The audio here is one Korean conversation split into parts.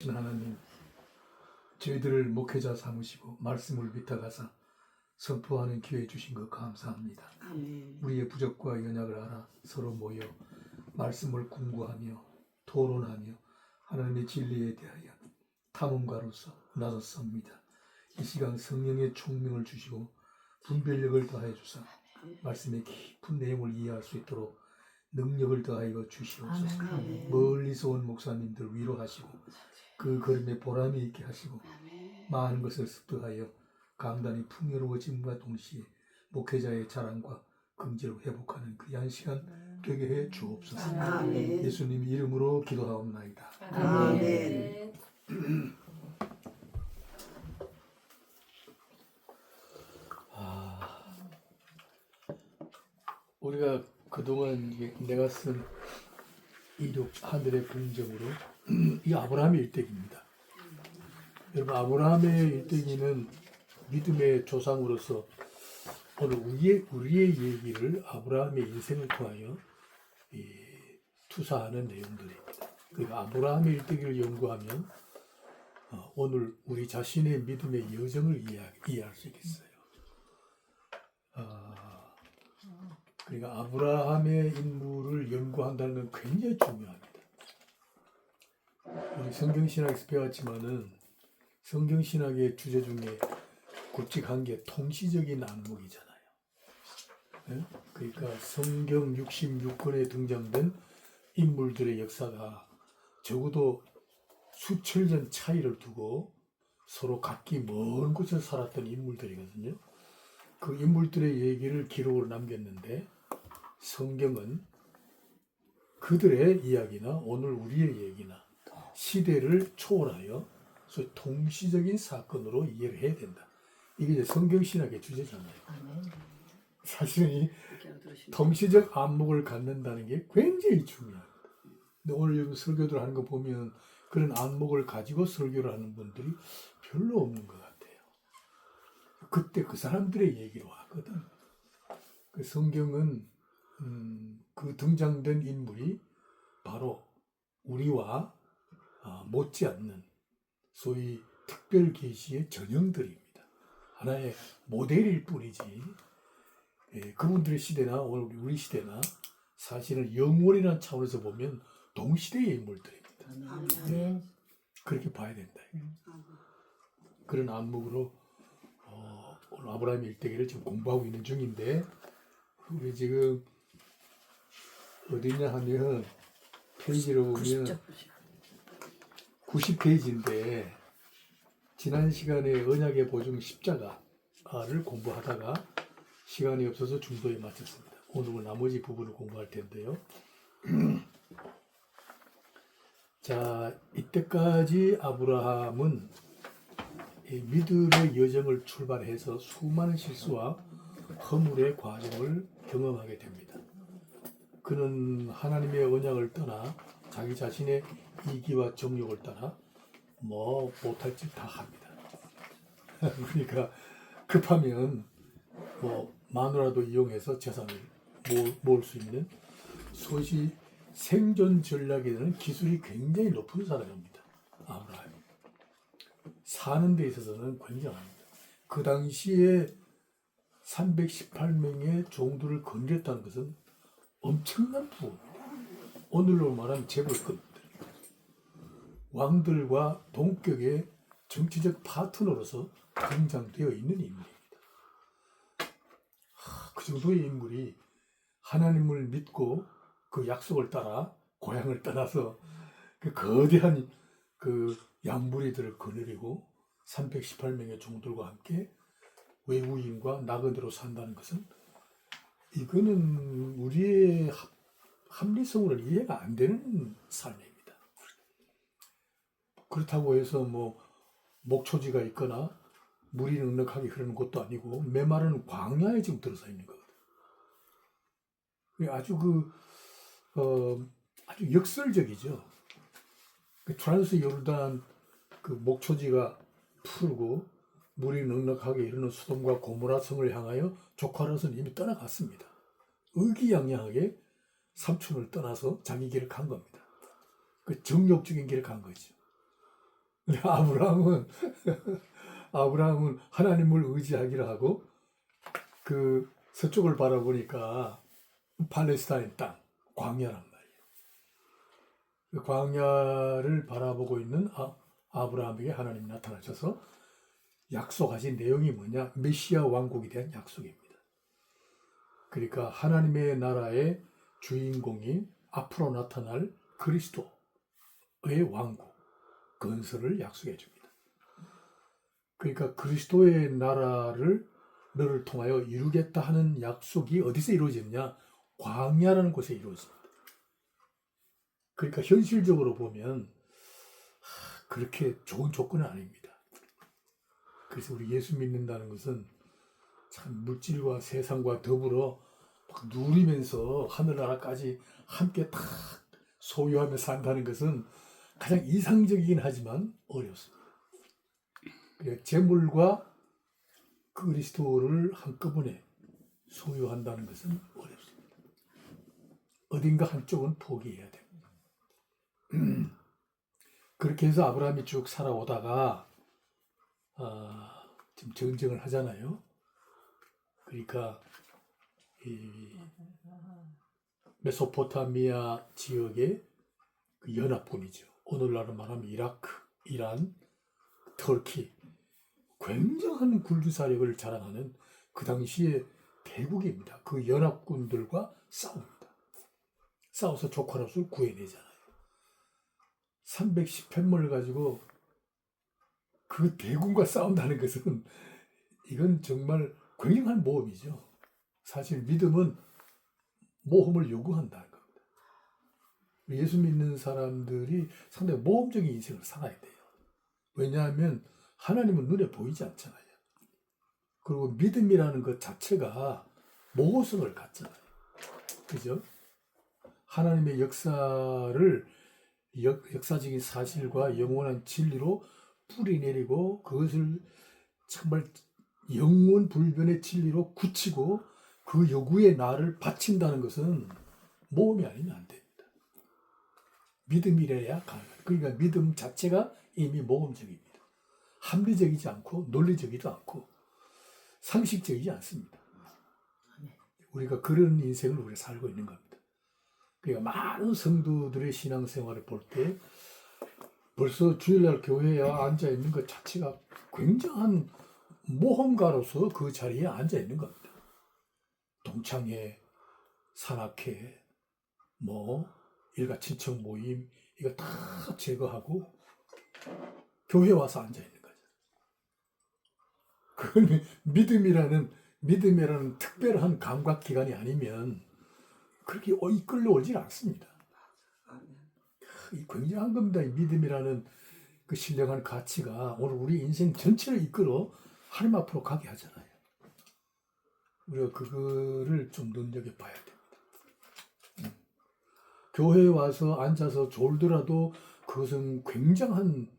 살아계신 하나님, 저희들을 목회자 삼으시고 말씀을 비탁하사 선포하는 기회 주신 것 감사합니다. 우리의 부족과 연약을 알아 서로 모여 말씀을 공부하며 토론하며 하나님의 진리에 대하여 탐험가로서 나섰습니다. 이 시간 성령의 총명을 주시고 분별력을 더하여 주사 말씀의 깊은 내용을 이해할 수 있도록 능력을 더하여 주시옵소서. 멀리서 온 목사님들 위로하시고 그 걸음에 보람이 있게 하시고 많은 것을 습득하여 강단이 풍요로워짐과 동시에 목회자의 자랑과 긍지를 회복하는 귀한 시간 되게 해 주옵소서. 예수님 이름으로 기도하옵나이다. 아멘. 우리가 그동안 내가 쓴 이륙 하늘의 긍정으로 이 아브라함의 일대기입니다. 여러분, 아브라함의 일대기는 믿음의 조상으로서 오늘 우리의 얘기를 아브라함의 인생을 통하여 투사하는 내용들입니다. 그리고 아브라함의 일대기를 연구하면 오늘 우리 자신의 믿음의 여정을 이해할 수 있겠어요. 그러니까 아브라함의 인물을 연구한다는 건 굉장히 중요합니다. 우리 성경신학에서 배웠지만은 성경신학의 주제 중에 굵직한 게 통시적인 안목이잖아요. 네? 그러니까 성경 66권에 등장된 인물들의 역사가 적어도 수천 년 차이를 두고 서로 각기 먼 곳에서 살았던 인물들이거든요. 그 인물들의 얘기를 기록으로 남겼는데 성경은 그들의 이야기나 오늘 우리의 얘기나 시대를 초월하여 소위 통시적인 사건으로 이해를 해야 된다. 이게 이제 성경신학의 주제잖아요. 사실은 이 통시적 안목을 갖는다는 게 굉장히 중요해요. 근데 오늘 여기 설교들 하는 거 보면 그런 안목을 가지고 설교를 하는 분들이 별로 없는 것 같아요. 그때 그 사람들의 얘기로 하거든. 그 성경은 그 등장된 인물이 바로 우리와 못지않는 소위 특별 계시의 전형들입니다. 하나의 모델일 뿐이지 그분들의 시대나 오늘 우리 시대나 사실은 영원이라는 차원에서 보면 동시대의 인물들입니다. 네. 그렇게 봐야 된다. 그런 안목으로 오늘 아브라함의 일대기를 지금 공부하고 있는 중인데 우리 지금 어디냐 하면 페이지로 보면 90페이지인데 지난 시간에 언약의 보증 십자가를 공부하다가 시간이 없어서 중도에 마쳤습니다. 오늘은 나머지 부분을 공부할 텐데요. 자, 이때까지 아브라함은 믿음의 여정을 출발해서 수많은 실수와 허물의 과정을 경험하게 됩니다. 그는 하나님의 언약을 떠나 자기 자신의 이기와 정욕을 따라 못할 짓 다 합니다. 그러니까 급하면 마누라도 이용해서 재산을 모을 수 있는 소위 생존 전략에 대한 기술이 굉장히 높은 사람입니다. 아브라함이. 사는 데 있어서는 굉장합니다. 그 당시에 318명의 종들을 건드렸다는 것은 엄청난 부입니다. 오늘로 말하면 재벌급들, 왕들과 동격의 정치적 파트너로서 등장되어 있는 인물입니다. 그 정도의 인물이 하나님을 믿고 그 약속을 따라 고향을 떠나서 그 거대한 그 양부리들을 거느리고 318명의 종들과 함께 외국인과 나그네로 산다는 것은 이거는 우리의 합리성으로는 이해가 안 되는 삶입니다. 그렇다고 해서 목초지가 있거나 물이 넉넉하게 흐르는 것도 아니고 메마른 광야에 지금 들어서 있는 거거든요. 아주 아주 역설적이죠. 트란스 요르단 그 목초지가 푸르고 물이 넉넉하게 흐르는 소돔과 고모라 성을 향하여 조카로서는 이미 떠나갔습니다. 의기양양하게 삼촌을 떠나서 자기 길을 간 겁니다. 그 정욕적인 길을 간 거죠. 근데 아브라함은 아브라함은 하나님을 의지하기로 하고 그 서쪽을 바라보니까 팔레스타인 땅 광야란 말이에요. 그 광야를 바라보고 있는 아브라함에게 하나님이 나타나셔서 약속하신 내용이 뭐냐? 메시아 왕국에 대한 약속입니다. 그러니까 하나님의 나라의 주인공이 앞으로 나타날 그리스도의 왕국 건설을 약속해 줍니다. 그러니까 그리스도의 나라를 너를 통하여 이루겠다 하는 약속이 어디서 이루어지느냐? 광야라는 곳에 이루어집니다. 그러니까 현실적으로 보면 그렇게 좋은 조건은 아닙니다. 그래서 우리 예수 믿는다는 것은 참 물질과 세상과 더불어 막 누리면서 하늘나라까지 함께 다 소유하며 산다는 것은 가장 이상적이긴 하지만 어렵습니다. 재물과 그리스도를 한꺼번에 소유한다는 것은 어렵습니다. 어딘가 한쪽은 포기해야 됩니다. 그렇게 해서 아브라함이 쭉 살아오다가 지금 전쟁을 하잖아요. 그러니까 이 메소포타미아 지역의 그 연합군이죠. 오늘날로 말하면 이라크, 이란, 터키 굉장한 군주사력을 자랑하는 그 당시의 대국입니다. 그 연합군들과 싸웁니다. 싸워서 조카로서 구해내잖아요. 310편을 가지고 그 대군과 싸운다는 것은 이건 정말 굉장한 모험이죠. 사실 믿음은 모험을 요구한다는 겁니다. 예수 믿는 사람들이 상당히 모험적인 인생을 살아야 돼요. 왜냐하면 하나님은 눈에 보이지 않잖아요. 그리고 믿음이라는 것 자체가 모호성을 갖잖아요. 그죠? 하나님의 역사를 역사적인 사실과 영원한 진리로 뿌리내리고 그것을 정말 영원 불변의 진리로 굳히고 그 요구에 나를 바친다는 것은 모험이 아니면 안 됩니다. 믿음이래야 가능합니다. 그러니까 믿음 자체가 이미 모험적입니다. 합리적이지 않고 논리적이지 않고 상식적이지 않습니다. 우리가 그런 인생을 우리가 살고 있는 겁니다. 그러니까 많은 성도들의 신앙생활을 볼 때 벌써 주일날 교회에 앉아 있는 것 자체가 굉장한 모험가로서 그 자리에 앉아 있는 겁니다. 동창회, 산악회, 일가 친척 모임 이거 다 제거하고 교회 와서 앉아 있는 거죠. 그건 믿음이라는 특별한 감각 기관이 아니면 그렇게 이끌려 오질 않습니다. 굉장한 겁니다. 이 믿음이라는 그 신령한 가치가 오늘 우리 인생 전체를 이끌어 하나님 앞으로 가게 하잖아요. 우리가 그거를 좀 눈여겨봐야 됩니다. 교회에 와서 앉아서 졸더라도 그것은 굉장한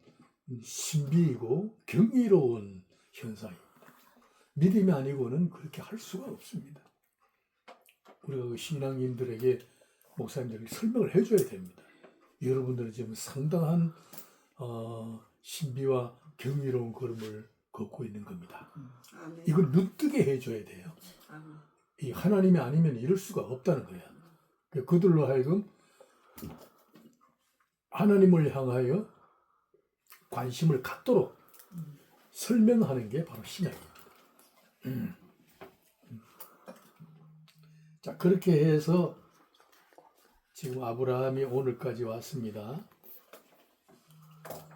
신비이고 경이로운 현상입니다. 믿음이 아니고는 그렇게 할 수가 없습니다. 우리가 그 신앙인들에게 목사님들이 설명을 해줘야 됩니다. 여러분들은 지금 상당한 신비와 경이로운 걸음을 걷고 있는 겁니다. 이걸 눈뜨게 해줘야 돼요. 이 하나님이 아니면 이럴 수가 없다는 거야. 그들로 하여금 하나님을 향하여 관심을 갖도록 설명하는 게 바로 신약입니다. 자, 그렇게 해서 지금 아브라함이 오늘까지 왔습니다.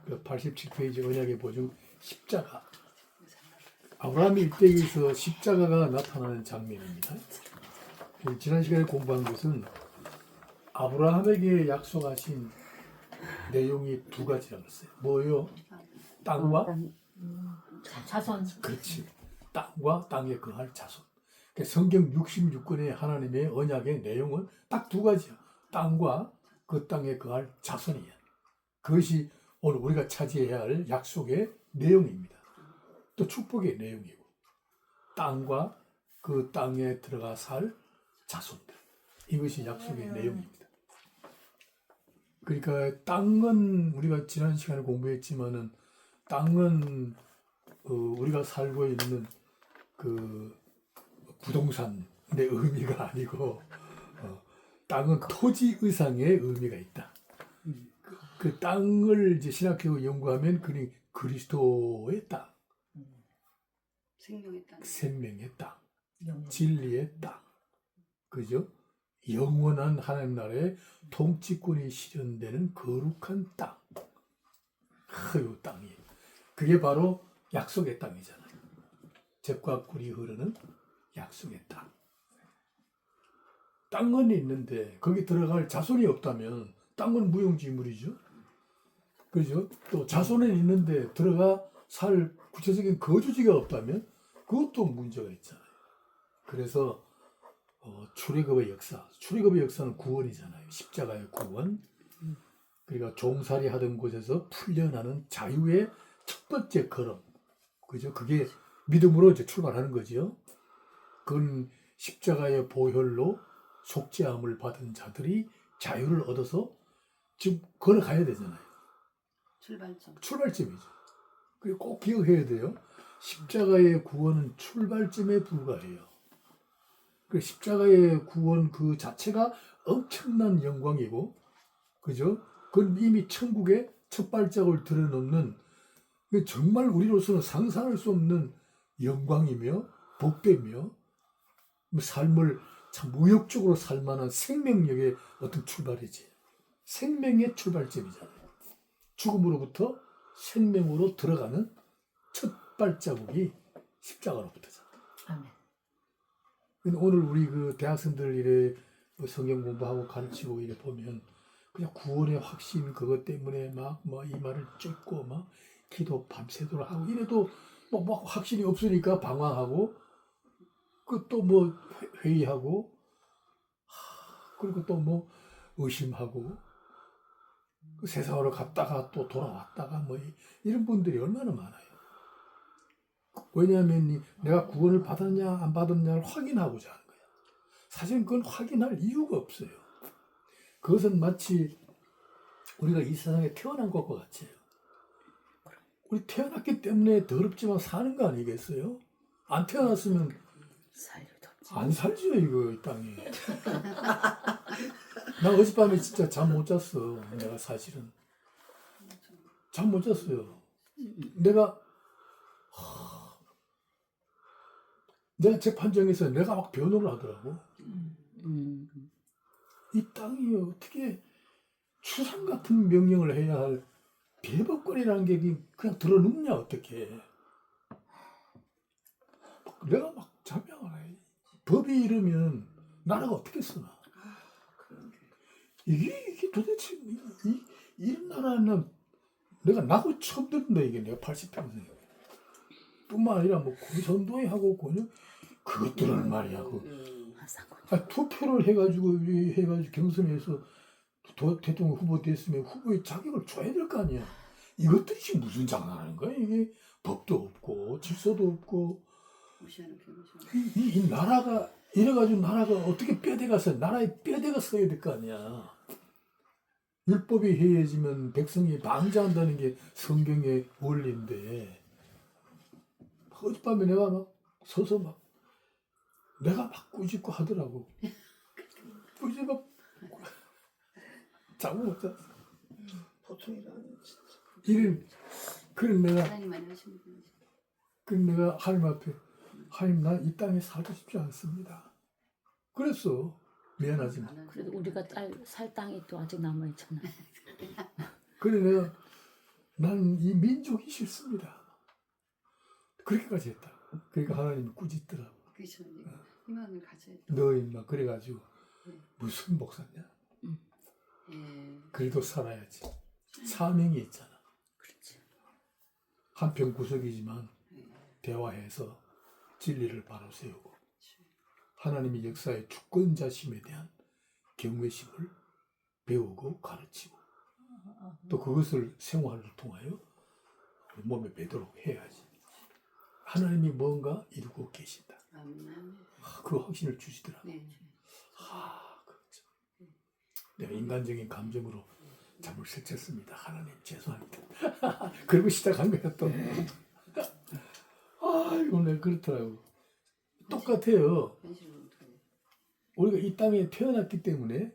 87페이지 언약의 보증 십자가. 아브라함의 일대기에서 십자가가 나타나는 장면입니다. 지난 시간에 공부한 것은 아브라함에게 약속하신 내용이 두 가지라고 했어요. 뭐요? 땅과 자손. 그렇지. 땅과 땅에 거할 자손. 성경 66권의 하나님의 언약의 내용은 딱 두 가지야. 땅과 그 땅에 거할 자손이야. 그것이 오늘 우리가 차지해야 할 약속의 내용입니다. 또 축복의 내용이고 땅과 그 땅에 들어가 살 자손들. 이것이 약속의 내용입니다. 그러니까 땅은 우리가 지난 시간에 공부했지만은 땅은 우리가 살고 있는 그 부동산의 의미가 아니고 땅은 토지 의상의 의미가 있다. 그 땅을 이제 신학적으로 연구하면 그리스도의 땅, 생명의 땅. 생명의 땅, 영영. 진리의 땅, 그죠? 영원한 하나님 나라의 통치권이 실현되는 거룩한 땅. 이 땅이. 그게 바로 약속의 땅이잖아요. 젖과 꿀이 흐르는 약속의 땅. 땅은 있는데 거기 들어갈 자손이 없다면 땅은 무용지물이죠. 그죠? 또 자손은 있는데 들어가 살 구체적인 거주지가 없다면 그것도 문제가 있잖아요. 그래서 출애굽의 역사는 구원이잖아요. 십자가의 구원. 그러니까 종살이 하던 곳에서 풀려나는 자유의 첫 번째 걸음. 그죠? 그게 믿음으로 이제 출발하는 거죠. 그건 십자가의 보혈로 속죄함을 받은 자들이 자유를 얻어서 지금 걸어가야 되잖아요. 출발점이죠. 그리고 꼭 기억해야 돼요. 십자가의 구원은 출발점에 불과해요. 그 십자가의 구원 그 자체가 엄청난 영광이고, 그죠? 그건 이미 천국의 첫 발자국을 들여놓는 정말 우리로서는 상상할 수 없는 영광이며 복되며 삶을 참 무역적으로 살 만한 생명력의 어떤 출발이지. 생명의 출발점이잖아요. 죽음으로부터 생명으로 들어가는 첫 발자국이 십자가로부터잖아요. 아멘. 오늘 우리 그 대학생들 이래 성경 공부하고 가르치고 이래 보면 그냥 구원의 확신 그것 때문에 막 이 말을 쫓고 막 기도 밤새도록 하고 이래도 막 확신이 없으니까 방황하고 그 또 뭐 회의하고 그리고 또 뭐 의심하고 그 세상으로 갔다가 또 돌아왔다가 뭐 이런 분들이 얼마나 많아요. 왜냐하면 내가 구원을 받았냐 안 받았냐를 확인하고자 하는 거야. 사실 그건 확인할 이유가 없어요. 그것은 마치 우리가 이 세상에 태어난 것과 같아요. 우리 태어났기 때문에 더럽지만 사는 거 아니겠어요? 안 태어났으면 안 살지요 이거 이 땅에. 나 어젯밤에 진짜 잠 못 잤어. 내가 사실은 잠 못 잤어요. 내가 재판정에서 내가 막 변호를 하더라고. 이 땅이 어떻게 추상 같은 명령을 해야 할 대법관이라는 게 그냥 들어눕냐 어떻게. 내가 막 자명을 해. 법이 이러면 나라가 어떻게 쓰나. 이게 도대체 이런 나라는 내가 나고 처음 듣는다. 이게 내가 80평생 뿐만 아니라 뭐 고선도에 하고 권역 그것들은 말이야 투표를 해가지고 경선에서 대통령 후보 됐으면 후보의 자격을 줘야 될 거 아니야. 이것들이 지금 무슨 장난하는 거야. 이게 법도 없고 질서도 없고 이 나라가 이래가지고 나라가 어떻게 뼈대가서 나라에 뼈대가 서야 될 거 아니야. 율법이 해야지면 백성이 방자한다는 게 성경의 원리인데 어젯밤에 내가 막 서서 막 내가 막 꾸짖고 하더라고. 꾸짖고 잠을 못 잤어. 보통이라는 진짜. 이런 그런 내가 하나님 하시는 분이지. 그런 내가 하나님 앞에 하나님 나 이 땅에 살고 싶지 않습니다. 그랬어. 미안하지만. 그래도 우리가 살 땅이 또 아직 남아 있잖아. 그래 내가 나는 이 민족이 싫습니다. 그렇게까지 했다. 그러니까 하나님이 꾸짖더라고. 그렇죠. 희망을 가져야 돼. 너 임마 그래가지고 무슨 목사냐? 예. 그래도 살아야지. 사명이 있잖아. 그렇지. 한편 구석이지만 대화해서 진리를 바로 세우고 하나님의 역사의 주권자심에 대한 경외심을 배우고 가르치고 또 그것을 생활을 통하여 몸에 배도록 해야지. 하나님이 뭔가 이루고 계신다. 그 확신을 주시더라. 네. 그렇죠. 내가 인간적인 감정으로 잠을 설쳤습니다. 하나님 죄송합니다. 그리고 시작한 거야 또. 아이고 내가 그렇더라고. 똑같아요. 현실은 어떻게 돼? 우리가 이 땅에 태어났기 때문에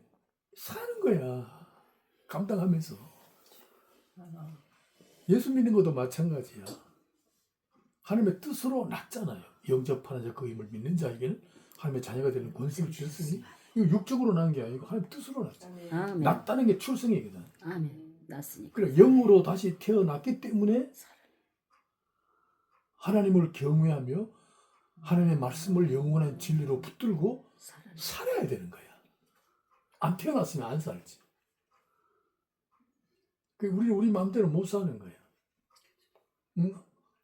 사는 거야. 감당하면서. 예수 믿는 것도 마찬가지야. 하나님의 뜻으로 났잖아요. 영접하는 자 그 힘을 믿는 자에게는 하나님의 자녀가 되는 권세를 주셨으니 이거 육적으로 난 게 아니고 하나님 뜻으로 났잖아요. 아멘. 났다는 게 출생이거든. 아멘. 났으니까. 그러니까 영으로 다시 태어났기 때문에 하나님을 경외하며 하나님의 말씀을 영원한 진리로 붙들고 살아야 되는 거야. 안 태어났으면 안 살지. 우리 마음대로 못 사는 거야. 응?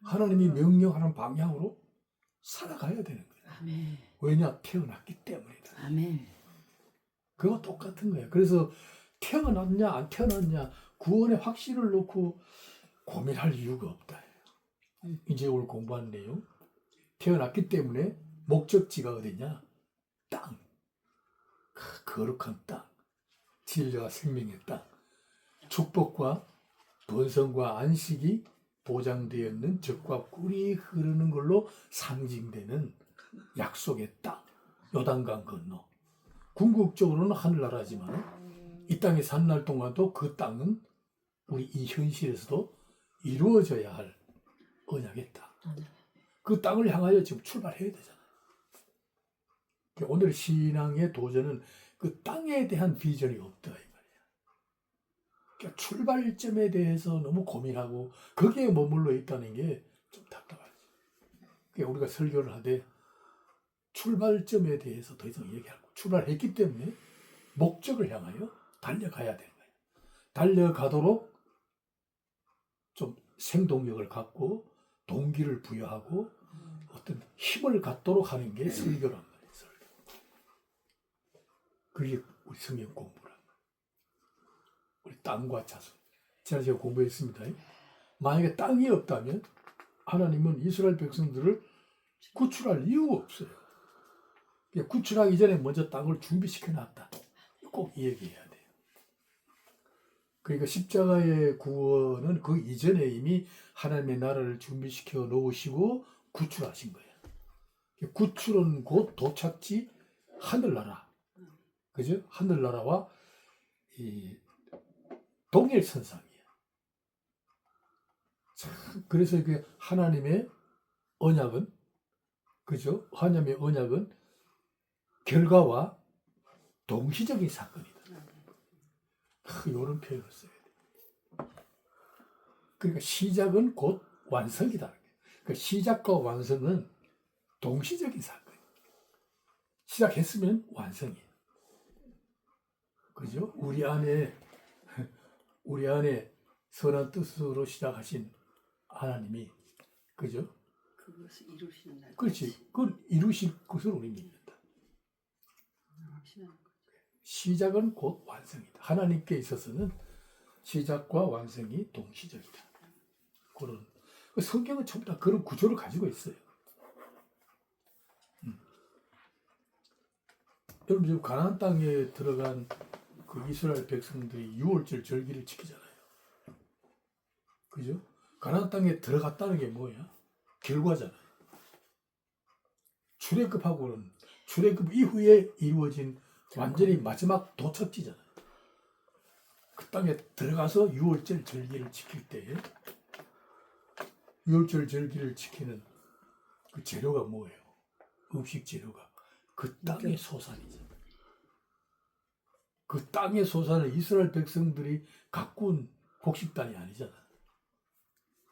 하나님이 명령하는 방향으로 살아가야 되는 거야. 아멘. 왜냐? 태어났기 때문이다. 아멘. 그거 똑같은 거야. 그래서 태어났냐 안 태어났냐 구원의 확신을 놓고 고민할 이유가 없다. 이제 오늘 공부한 내용 태어났기 때문에 목적지가 어디냐? 땅. 거룩한 땅. 진리와 생명의 땅. 축복과 번성과 안식이 보장되어 있는 젖과 꿀이 흐르는 걸로 상징되는 약속의 땅. 요단강 건너. 궁극적으로는 하늘나라지만 이 땅에 산 날 동안도 그 땅은 우리 이 현실에서도 이루어져야 할 언약의 땅. 그 땅을 향하여 지금 출발해야 되잖아요. 오늘 신앙의 도전은 그 땅에 대한 비전이 없다 이 말이야. 그러니까 출발점에 대해서 너무 고민하고 거기에 머물러 있다는 게 좀 답답하지. 그러니까 우리가 설교를 하되 출발점에 대해서 더 이상 얘기하고 출발했기 때문에 목적을 향하여 달려가야 되는 거예요. 달려가도록 좀 생동력을 갖고 동기를 부여하고 어떤 힘을 갖도록 하는 게 설교란 말이에요. 설교. 그게 우리 성경 공부란 말이에요. 우리 땅과 자손. 지난주에 제가 공부했습니다. 만약에 땅이 없다면 하나님은 이스라엘 백성들을 구출할 이유가 없어요. 구출하기 전에 먼저 땅을 준비시켜 놨다. 꼭 이 얘기해야 돼요. 그러니까 십자가의 구원은 그 이전에 이미 하나님의 나라를 준비시켜 놓으시고 구출하신 거예요. 구출은 곧 도착지 하늘나라. 그죠? 하늘나라와 이 동일선상이에요. 그래서 이게 하나님의 언약은 그죠? 하나님의 언약은 결과와 동시적인 사건이다. 이런 표현을 써야 돼. 그러니까 시작은 곧 완성이다. 그러니까 시작과 완성은 동시적인 사건이에요. 시작했으면 완성이에요. 그죠? 우리 안에 선한 뜻으로 시작하신 하나님이 그죠? 그것을 이루시는 날. 그렇지. 그걸 이루실 것을 우리 믿는다. 확신하는 거죠. 시작은 곧 완성이다. 하나님께 있어서는 시작과 완성이 동시적이다. 그런 성경은 전부 다 그런 구조를 가지고 있어요. 여러분 지금 가나안 땅에 들어간 그 이스라엘 백성들이 유월절 절기를 지키잖아요. 그죠? 가나안 땅에 들어갔다는 게 뭐야? 결과잖아요. 출애굽하고는 출애굽 이후에 이루어진 완전히 마지막 도착지잖아요. 그 땅에 들어가서 유월절 절기를 지킬 때에 유월절 절기를 지키는 그 재료가 뭐예요? 음식 재료가 그 땅의 소산이죠. 그 땅의 소산을 이스라엘 백성들이 가꾼 곡식단이 아니잖아.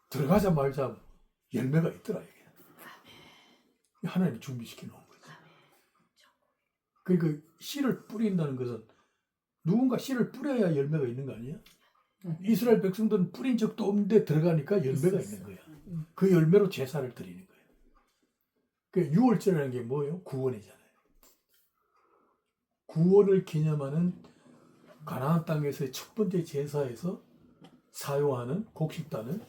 들어가자마자 열매가 있더라 이게. 하나님이 준비시켜 놓은 거지. 그러니까 씨를 뿌린다는 것은 누군가 씨를 뿌려야 열매가 있는 거 아니야? 이스라엘 백성들은 뿌린 적도 없는데 들어가니까 열매가 있는 거야. 그 열매로 제사를 드리는 거예요. 그 유월절이라는 게 뭐예요? 구원이잖아요. 구원을 기념하는 가나안 땅에서의 첫 번째 제사에서 사용하는 곡식단은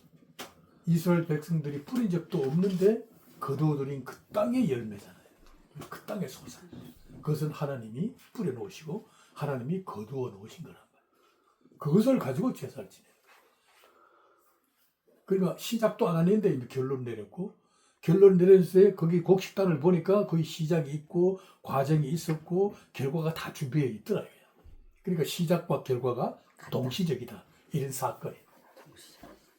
이스라엘 백성들이 뿌린 적도 없는데 거두어들인 그 땅의 열매잖아요. 그 땅의 소산. 그것은 하나님이 뿌려놓으시고 하나님이 거두어 놓으신 거란 말이에요. 그것을 가지고 제사를 지내. 그러니까 시작도 안 하는데 이제 결론 내렸고, 결론 내렸을 때 거기 곡식단을 보니까 거기 시작이 있고 과정이 있었고 결과가 다 준비해 있더라고요. 그러니까 시작과 결과가 동시적이다. 이런 사건이.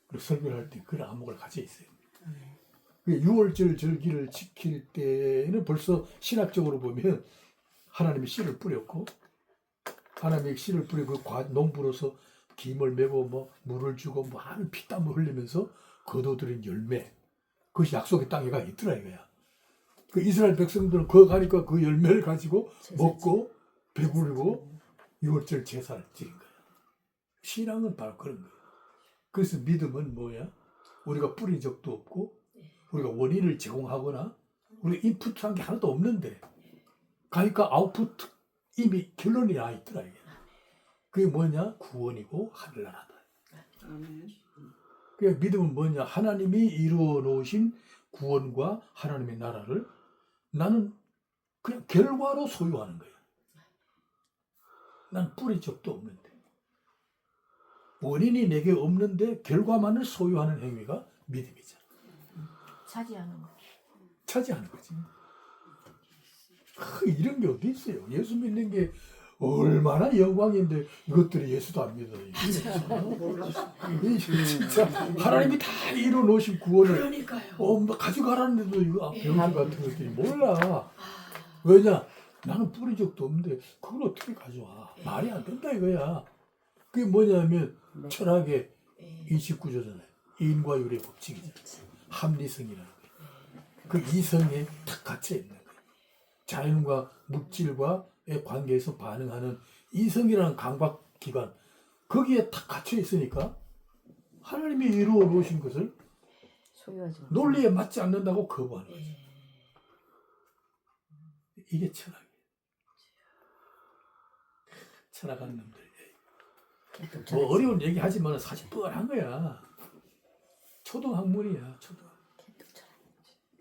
그리고 설교를 할 때 그런 안목을 가지고 있어요. 유월절 절기를 지킬 때는 벌써 신학적으로 보면 하나님이 씨를 뿌렸고, 하나님이 씨를 뿌리고 농부로서 김을 메고 뭐 물을 주고 뭐 하는 피땀을 흘리면서 거둬들인 열매, 그것이 약속의 땅에가 있더라 이거야. 그 이스라엘 백성들은 거 가니까 그 열매를 가지고 먹고 배부르고 유월절 제사를 지킨 거야. 신앙은 바로 그런 거야. 그래서 믿음은 뭐야? 우리가 뿌린 적도 없고 우리가 원인을 제공하거나 우리가 인풋한 게 하나도 없는데 가니까 아웃풋 이미 결론이 나 있더라 이게. 그게 뭐냐? 구원이고 하늘나라다. 아멘. 그 믿음은 뭐냐? 하나님이 이루어 놓으신 구원과 하나님의 나라를 나는 그냥 결과로 소유하는 거야. 난 뿌린 적도 없는데. 원인이 내게 없는데 결과만을 소유하는 행위가 믿음이잖아. 차지하는 거. 차지하는 거지. 이런 게 어디 있어요? 예수 믿는 게 얼마나 영광인데 이것들이 예수도 안 믿어요. 진짜 하나님이 다 이루어 놓으신 구원을 그러니까요. 가져가라는데도 이거 병신 같은 것들이 몰라. 왜냐? 나는 뿌린 적도 없는데 그걸 어떻게 가져와? 말이 안 된다 이거야. 그게 뭐냐면 철학의 29조잖아요. 인과 율의 법칙이잖아요. 합리성이라는 거예요. 그 이성에 딱 갇혀 있는 거예요. 자연과 물질과의 관계에서 반응하는 이성이라는 강박기관, 거기에 딱 갇혀 있으니까 하나님이 이루어 놓으신 것을 소유하지 못. 논리에 맞지 않는다고 거부하는 거죠. 이게 철학이에요. 철학하는 놈들. 뭐 어려운 얘기 하지만 사실 뻔한 거야. 초등학문이야. 초등학문.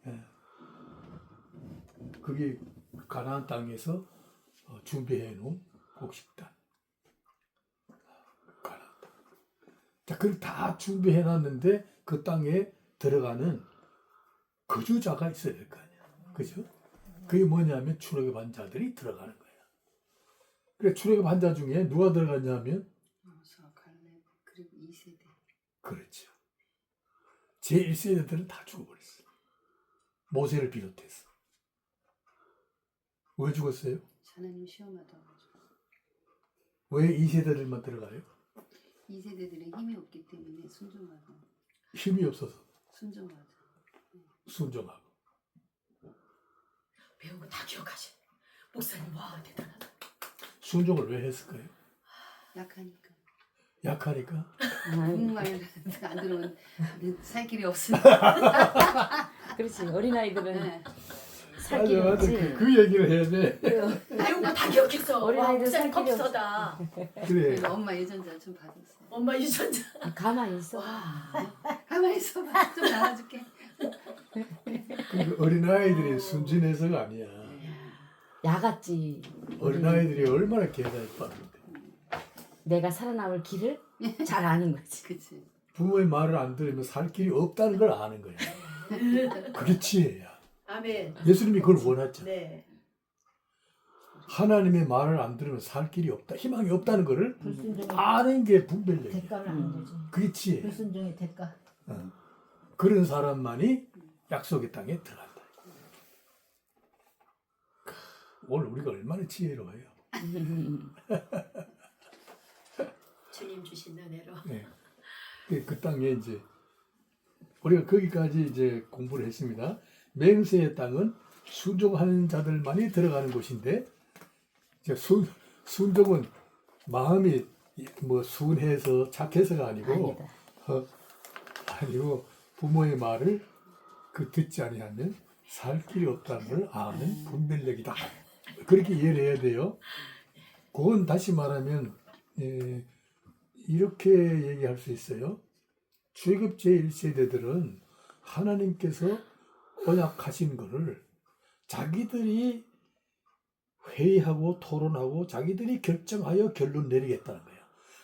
예. 그게 가나안 땅에서 준비해 놓은 곡식단. 가나안 땅. 자, 그걸 다 준비해 놨는데 그 땅에 들어가는 거주자가 있어야 될 거 아니야. 그죠? 그게 뭐냐면 출애굽한 자들이 들어가는 거야. 그래 출애굽한 자 중에 누가 들어갔냐면 여호수아, 갈렙 그리고 2세대. 그렇죠. 제1세대들은 다 죽어버렸어. 모세를 비롯해서. 왜 죽었어요? 하나님 시험하다 가지고. 왜 2세대들만 들어가요? 2세대들은 힘이 없기 때문에 순종하고. 힘이 없어서 순종하자. 순종하고. 배운 거 다 기억하시네. 목사님 와 대단하다. 순종을 왜 했을까요? 약하니까. 약하니까? 공무원에 안 들어오면 살 길이 없으니까. 그렇지. 어린아이들은 네. 살 길이 맞아. 없지. 그 얘기를 해야 돼. 배운 거 다 기억했어. 어린아이들 목사님 살 길이 컴퓨터다. 그래. 그래서 엄마 유전자 좀 받았어요. 엄마 유전자. 가만히 있어. 가만히 있어봐. 좀 나눠줄게. 그 어린아이들이 순진해서가 아니야. 야같지. 어린아이들이 얼마나 계산이 빠른데. 내가 살아남을 길을 잘 아는 거지. 그치. 부모의 말을 안 들으면 살 길이 없다는 걸 아는 거야. 그게 지혜야. 아멘. 예수님이 그걸 원하잖아. 네. 하나님의 말을 안 들으면 살 길이 없다, 희망이 없다는 거를 불순종의 아는 게 분별력이야. 대가를 아는 거지. 그게 지혜. 불순종의 대가. 그런 사람만이 약속의 땅에 들어간다. 오늘 우리가 얼마나 지혜로워요. 주님 주신 은혜로. 네. 그 땅에 이제 우리가 거기까지 이제 공부를 했습니다. 맹세의 땅은 순종하는 자들만이 들어가는 곳인데, 이제 순종은 마음이 뭐 순해서 착해서가 아니고 아니고 부모의 말을 듣지 아니하면 살 길이 없다는 걸 아는 분별력이다. 그렇게 이해를 해야 돼요. 그건 다시 말하면 이렇게 얘기할 수 있어요. 출애굽 제1세대들은 하나님께서 언약하신 거를 자기들이 회의하고 토론하고 자기들이 결정하여 결론 내리겠다는 거예요.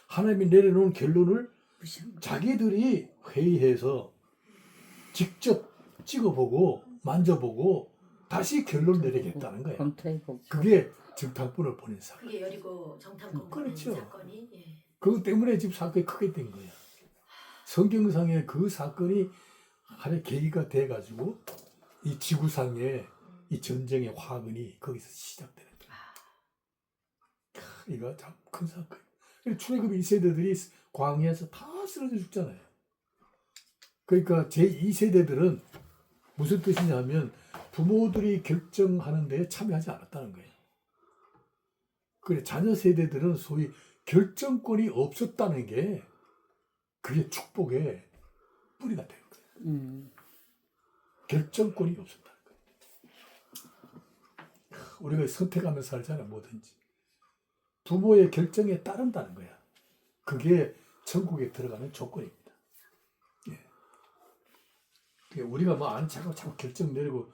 하나님이 내려놓은 결론을 무시한 거. 자기들이 회의해서 직접 찍어보고 만져보고 다시 결론 내리겠다는 거야. 검토해보고. 그게 정탐꾼을 보낸 사건. 그게 여리고 정탐꾼 그렇죠. 사건이. 예. 그것 때문에 지금 사건이 크게 된 거야. 성경상에 그 사건이 하나의 계기가 돼가지고 이 지구상의 이 전쟁의 화근이 거기서 시작되는 거야. 이거 참 큰 사건. 출애굽 1세대들이 광야에서 다 쓰러져 죽잖아요. 그러니까 제2세대들은 무슨 뜻이냐면 부모들이 결정하는 데 참여하지 않았다는 거예요. 그래 자녀 세대들은 소위 결정권이 없었다는 게 그게 축복의 뿌리가 되는 거예요. 결정권이 없었다는 거예요. 우리가 선택하며 살잖아요. 뭐든지. 부모의 결정에 따른다는 거야. 그게 천국에 들어가는 조건입니다. 예. 우리가 뭐 아는 자꾸 결정 내리고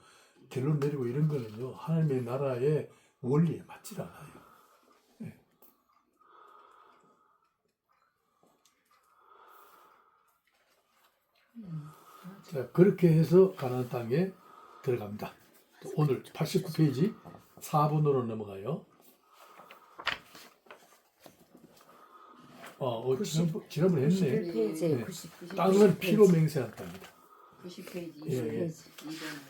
결론 내리고 이런 거는요. 하나님의 나라의 원리에 맞지 않아요. 예. 자, 그렇게 해서 가나안 땅에 들어갑니다. 오늘 89페이지 4번으로 넘어가요. 지난번 했네. 91페이지 네. 90. 땅은 피로 맹세한 땅이다. 90페이지 예. 2번.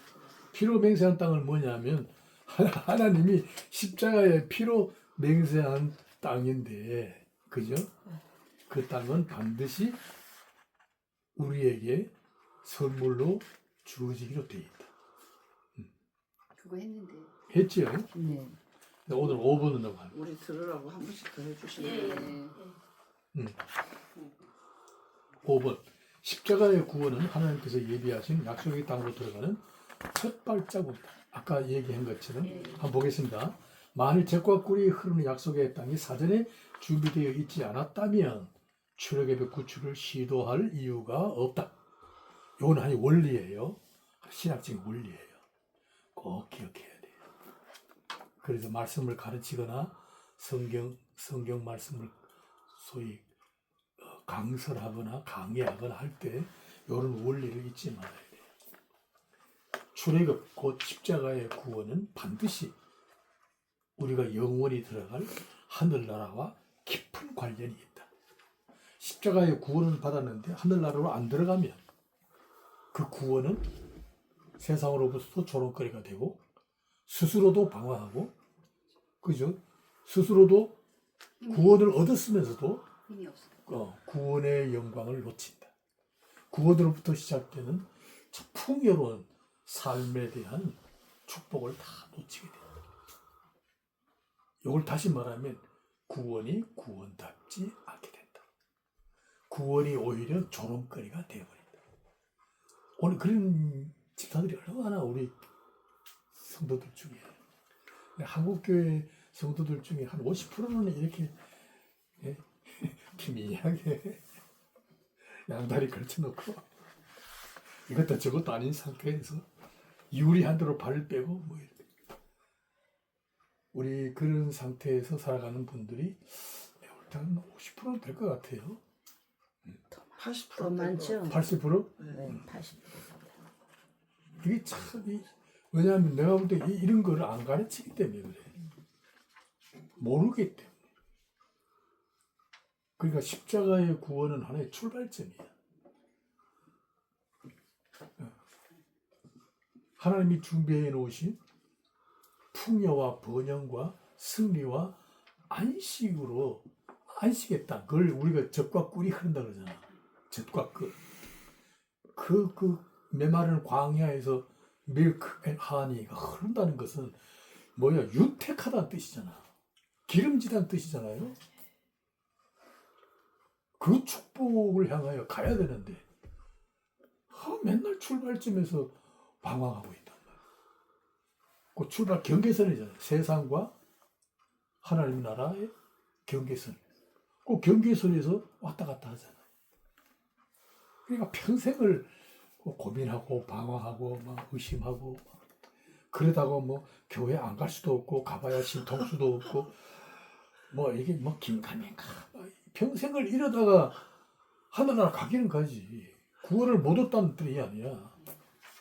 피로 맹세한 땅은 뭐냐면 하나님이 십자가에 피로 맹세한 땅인데, 그죠? 그 땅은 반드시 우리에게 선물로 주어지기로 되어 있다. 그거 했는데. 했지요? 네. 오늘 5번은 넘어가요. 우리 들으라고 한 번씩 더 해주시면 예. 돼요. 예. 5번. 십자가의 구원은 하나님께서 예비하신 약속의 땅으로 들어가는 첫 발자국이다. 아까 얘기한 것처럼 한번 보겠습니다. 만일 젖과 꿀이 흐르는 약속의 땅이 사전에 준비되어 있지 않았다면 출애굽의 구출을 시도할 이유가 없다. 이건 아니 원리예요. 신학적인 원리예요. 꼭 기억해야 돼요. 그래서 말씀을 가르치거나 성경 말씀을 소위 강설하거나 강의하거나 할 때 이런 원리를 잊지 말아야 돼요. 출애굽 곧 십자가의 구원은 반드시 우리가 영원히 들어갈 하늘나라와 깊은 관련이 있다. 십자가의 구원을 받았는데 하늘나라로 안 들어가면 그 구원은 세상으로부터 조롱거리가 되고 스스로도 방황하고, 그죠? 스스로도 구원을 얻었으면서도 힘이 없어. 구원의 영광을 놓친다. 구원으로부터 시작되는 참 풍요로운 삶에 대한 축복을 다 놓치게 된다. 이걸 다시 말하면 구원이 구원답지 않게 된다. 구원이 오히려 조롱거리가 되어버린다. 오늘 그런 집사들이 얼마나 우리 성도들 중에, 한국교회 성도들 중에 한 50%는 이렇게 비밀하게 양다리 걸쳐놓고 이것도 저것도 아닌 상태에서 유리한 대로 발을 빼고 뭐 이렇게. 우리 그런 상태에서 살아가는 분들이 일단 50%는 될 것 같아요. 80% 더 많죠? 80%? 네, 80%. 이게 참, 왜냐하면 내가 볼 때 이런 거를 안 가르치기 때문에 그래. 모르기 때문에. 그러니까 십자가의 구원은 하나의 출발점이야. 하나님이 준비해 놓으신 풍요와 번영과 승리와 안식으로, 안식의 땅, 그걸 우리가 젖과 꿀이 흐른다 그러잖아. 젖과 꿀. 그 메마른 광야에서 밀크 앤 하니가 흐른다는 것은 뭐야? 윤택하다는 뜻이잖아. 기름지다는 뜻이잖아요. 그 축복을 향하여 가야 되는데 맨날 출발점에서 방황하고 있단 말이야. 그 출발 경계선이잖아요. 세상과 하나님 나라의 경계선. 그 경계선에서 왔다 갔다 하잖아요. 그러니까 평생을 고민하고 방황하고 막 의심하고 그러다가 뭐 교회 안 갈 수도 없고 가봐야 신통수도 없고 뭐 이게 뭐 긴가민가 평생을 이러다가 하늘나라 가기는 가지. 구원을 못 얻다는 뜻이 아니야.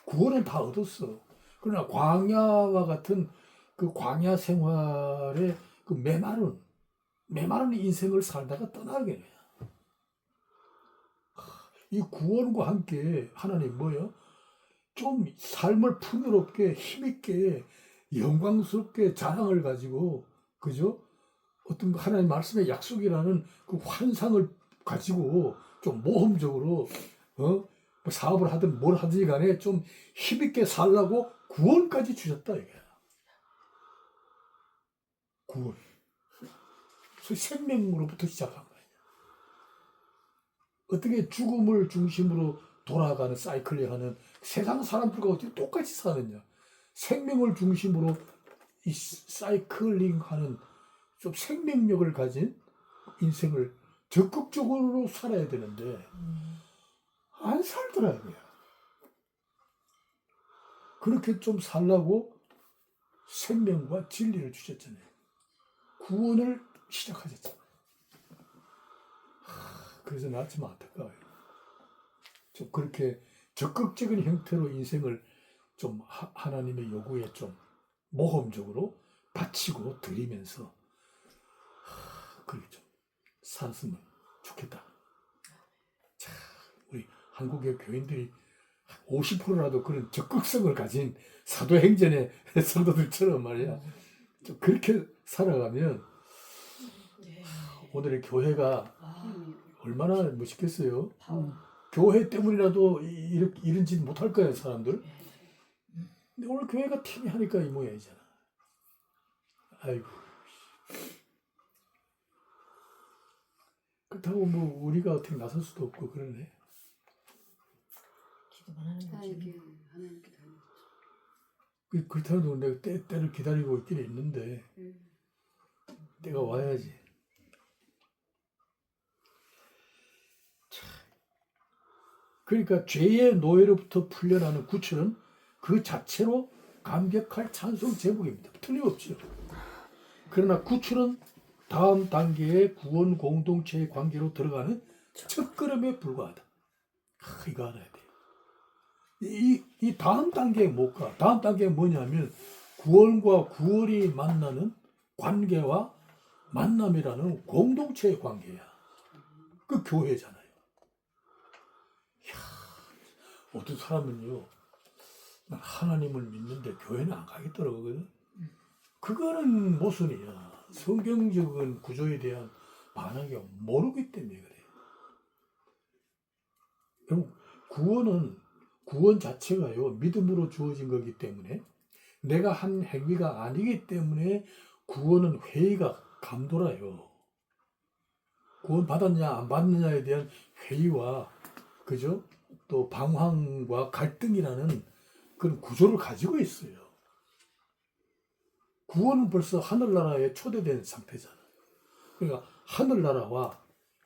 구원은 다 얻었어. 그러나 광야와 같은 그 광야 생활의 그 메마른 인생을 살다가 떠나게 돼. 이 구원과 함께 하나님 뭐예요? 좀 삶을 풍요롭게 힘있게 영광스럽게 자랑을 가지고 그죠? 어떤 하나님 말씀의 약속이라는 그 환상을 가지고 좀 모험적으로 뭐 사업을 하든 뭘 하든지 간에 좀 힘있게 살라고 구원까지 주셨다 이게. 구원. 소위 생명으로부터 시작한 거예요. 어떻게 죽음을 중심으로 돌아가는 사이클링 하는 세상 사람들과 어떻게 똑같이 사느냐. 생명을 중심으로 이 사이클링 하는 좀 생명력을 가진 인생을 적극적으로 살아야 되는데 안 살더라고요. 그렇게 좀 살라고 생명과 진리를 주셨잖아요. 구원을 시작하셨잖아요. 그래서 나 참 안타까워요. 좀 그렇게 적극적인 형태로 인생을 좀 하나님의 요구에 좀 모험적으로 바치고 드리면서 그렇게 좀 살았으면 좋겠다. 자, 우리 한국의 교인들이 50%라도 그런 적극성을 가진 사도행전의 성도들처럼 말이야. 좀 그렇게 살아가면 오늘의 교회가 얼마나 멋있겠어요. 교회 때문이라도 이런 짓 못할 거야 사람들. 근데 오늘 교회가 팀이 하니까 이 모양이잖아. 아이고. 그렇다고 뭐 우리가 어떻게 나설 수도 없고 그러네. 기도만 하는 다 거지. 이렇게 하나님께 다. 그렇다고 내가 때를 기다리고 있긴 있는데 때가 와야지. 그러니까 죄의 노예로부터 풀려나는 구출은 그 자체로 감격할 찬송 제목입니다. 틀림없죠. 그러나 구출은 다음 단계의 구원 공동체의 관계로 들어가는 첫걸음에 불과하다. 이거 알아야 돼요. 이 다음 단계에 못 가. 다음 단계가 뭐냐면 구원과 구원이 만나는 관계와 만남이라는 공동체의 관계야. 그 교회잖아요. 어떤 사람은요, 난 하나님을 믿는데 교회는 안 가겠더라고. 그거는 모순이야. 성경적인 구조에 대한 반응이 모르기 때문에 그래요. 여러분, 구원 자체가요, 믿음으로 주어진 거기 때문에 내가 한 행위가 아니기 때문에 구원은 회의가 감돌아요. 구원 받았냐, 안 받느냐에 대한 회의와, 그죠? 또 방황과 갈등이라는 그런 구조를 가지고 있어요. 구원은 벌써 하늘나라에 초대된 상태잖아요. 그러니까 하늘나라와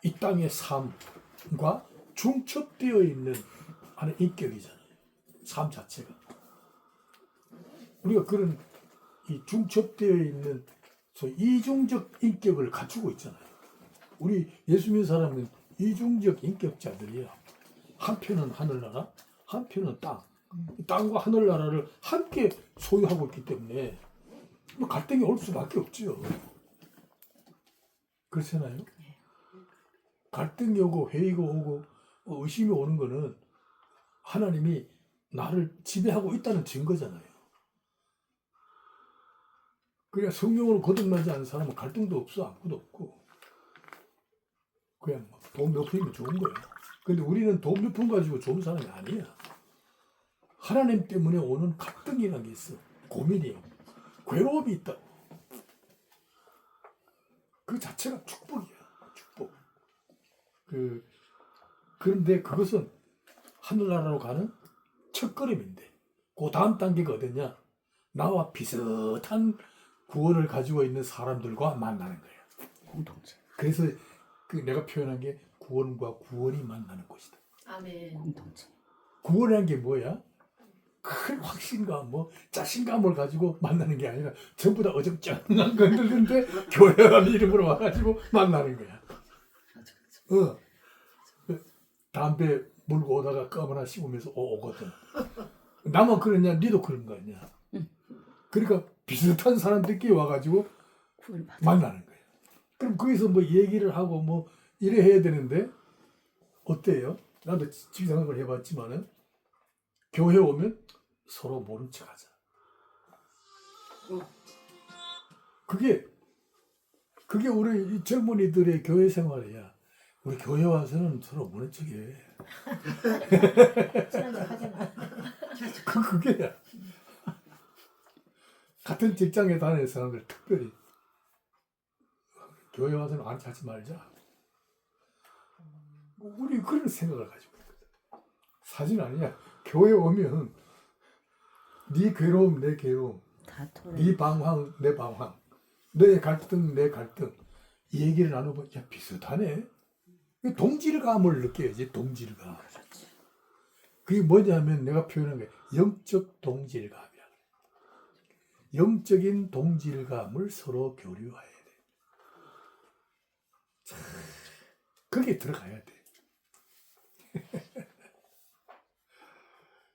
이 땅의 삶과 중첩되어 있는 하는 인격이잖아요. 삶 자체가. 우리가 그런 이 중첩되어 있는 소위 이중적 인격을 갖추고 있잖아요. 우리 예수 믿는 사람은 이중적 인격자들이야. 한편은 하늘나라, 한편은 땅. 땅과 하늘나라를 함께 소유하고 있기 때문에 뭐 갈등이 올 수밖에 없죠. 그렇잖아요. 갈등이 오고 회의가 오고 의심이 오는 거는 하나님이 나를 지배하고 있다는 증거잖아요. 그냥 성령으로 거듭나지 않은 사람은 갈등도 없어, 아무것도 없고 그냥 돈 몇 푼이면 좋은 거예요. 근데 우리는 돈 몇 푼 가지고 좋은 사람이 아니야. 하나님 때문에 오는 갈등이라는 게 있어. 고민이요. 괴로움이 있다고. 그 자체가 축복이야. 축복. 그런데 그것은 하늘나라로 가는 첫걸음인데 그 다음 단계가 어디냐? 나와 비슷한 구원을 가지고 있는 사람들과 만나는 거야. 공동체. 그래서 내가 표현한 게 구원과 구원이 만나는 곳이다. 아멘. 공동체. 구원이라는 게 뭐야? 큰 확신감, 자신감을 가지고 만나는 게 아니라 전부 다 어정쩡한 것들인데 교회라는 이름으로 와가지고 만나는 거야. 담배 물고 오다가 껌 하나 씹으면서 오거든. 나만 그러냐? 니도 그런 거 아니야? 그러니까 비슷한 사람들끼리 와가지고 구원받아. 만나는 거예요. 그럼 거기서 뭐 얘기를 하고 뭐 이래 해야 되는데 어때요? 나도 직장생활을 해봤지만은 교회 오면 서로 모른 척하자. 그게 우리 이 젊은이들의 교회 생활이야. 우리 교회 와서는 서로 모른 척해. 친하게 하잖아. 그게야. 같은 직장에 다니는 사람들 특별히 교회 와서는 안 하지 말자. 우리 그런 생각을 가지고 있거든. 사실 아니야. 교회 오면 네 괴로움 내 괴로움, 다 털어. 네 방황 내 방황, 내 갈등 내 갈등 이 얘기를 나눠보면 야 비슷하네. 동질감을 느껴야지. 동질감. 그게 뭐냐면 내가 표현한 게 영적 동질감이야. 영적인 동질감을 서로 교류해야 돼. 참, 그게 들어가야 돼.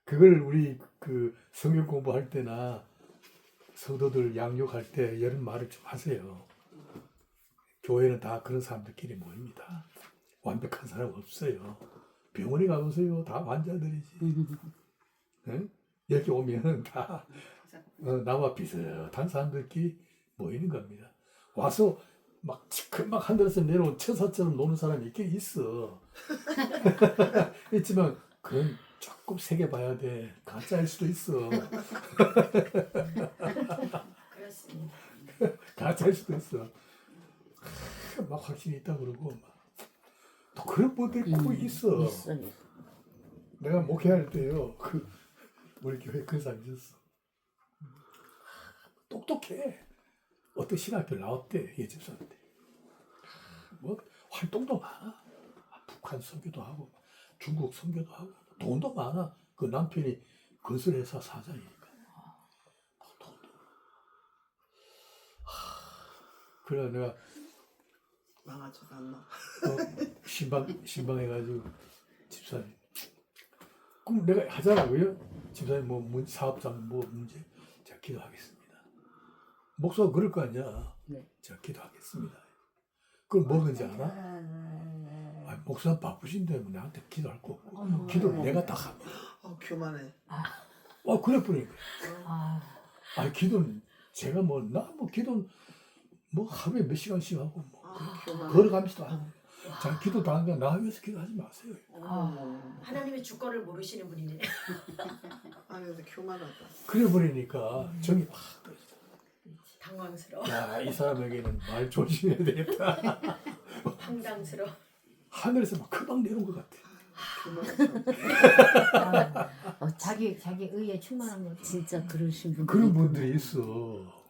그걸 우리 그 성경 공부할 때나 성도들 양육할 때 이런 말을 좀 하세요. 교회는 다 그런 사람들끼리 모입니다. 완벽한 사람 없어요. 병원에 가보세요. 다 환자들이지. 응? 여기 오면 다 나와 비슷한 사람들끼리 모이는 겁니다. 와서 막 막 하늘에서 내려온 천사처럼 노는 사람이 있긴 있어. 있지만 그건 조금 세게 봐야 돼. 가짜일 수도 있어. 그렇습니다. 가짜일 수도 있어. 막 확신이 있다 그러고 막. 또 그런 분들이 꼭 있어. 있어. 내가 목회할 때요. 우리 교회 그 사람이 있었어. 똑똑해. 어떤 신학교 나왔대. 이 집사한테. 뭐 활동도 많아. 북한 선교도 하고 중국 선교도 하고 돈도 많아. 그 남편이 건설회사 사장이니까. 돈도. 그래 내가 망하지도 않나. 신방해가지고 집사님. 그럼 내가 하자라고요? 집사님 뭐 사업장 뭐 문제 제가 기도하겠습니다. 목사가 그럴 거 아니야. 네. 제가 기도하겠습니다. 그럼 뭐든지 알아? 아니, 목사는 바쁘신데 뭐 나한테 기도할 거 없고 기도를 내가 다 합니다. 교만해. 그래 보니까. 아, 아니 기도는 제가 나 기도는 뭐 하루에 몇 시간씩 하고 뭐 교만해. 걸어가면서도 하고 자 기도도 하는데 나 위해서 기도하지 마세요. 하나님의 주권을 모르시는 분이네. 근데 교만하다. 그래 버리니까 정이 확 떨어져. 당황스러워. 야, 이 사람에게는 말 조심해야 되겠다. 황당스러워. 하늘에서 막 금방 내려온 것 같아. 교만하다. 자기 의에 충만한 거 진짜 그러신 분들. 그런 분들이 있어.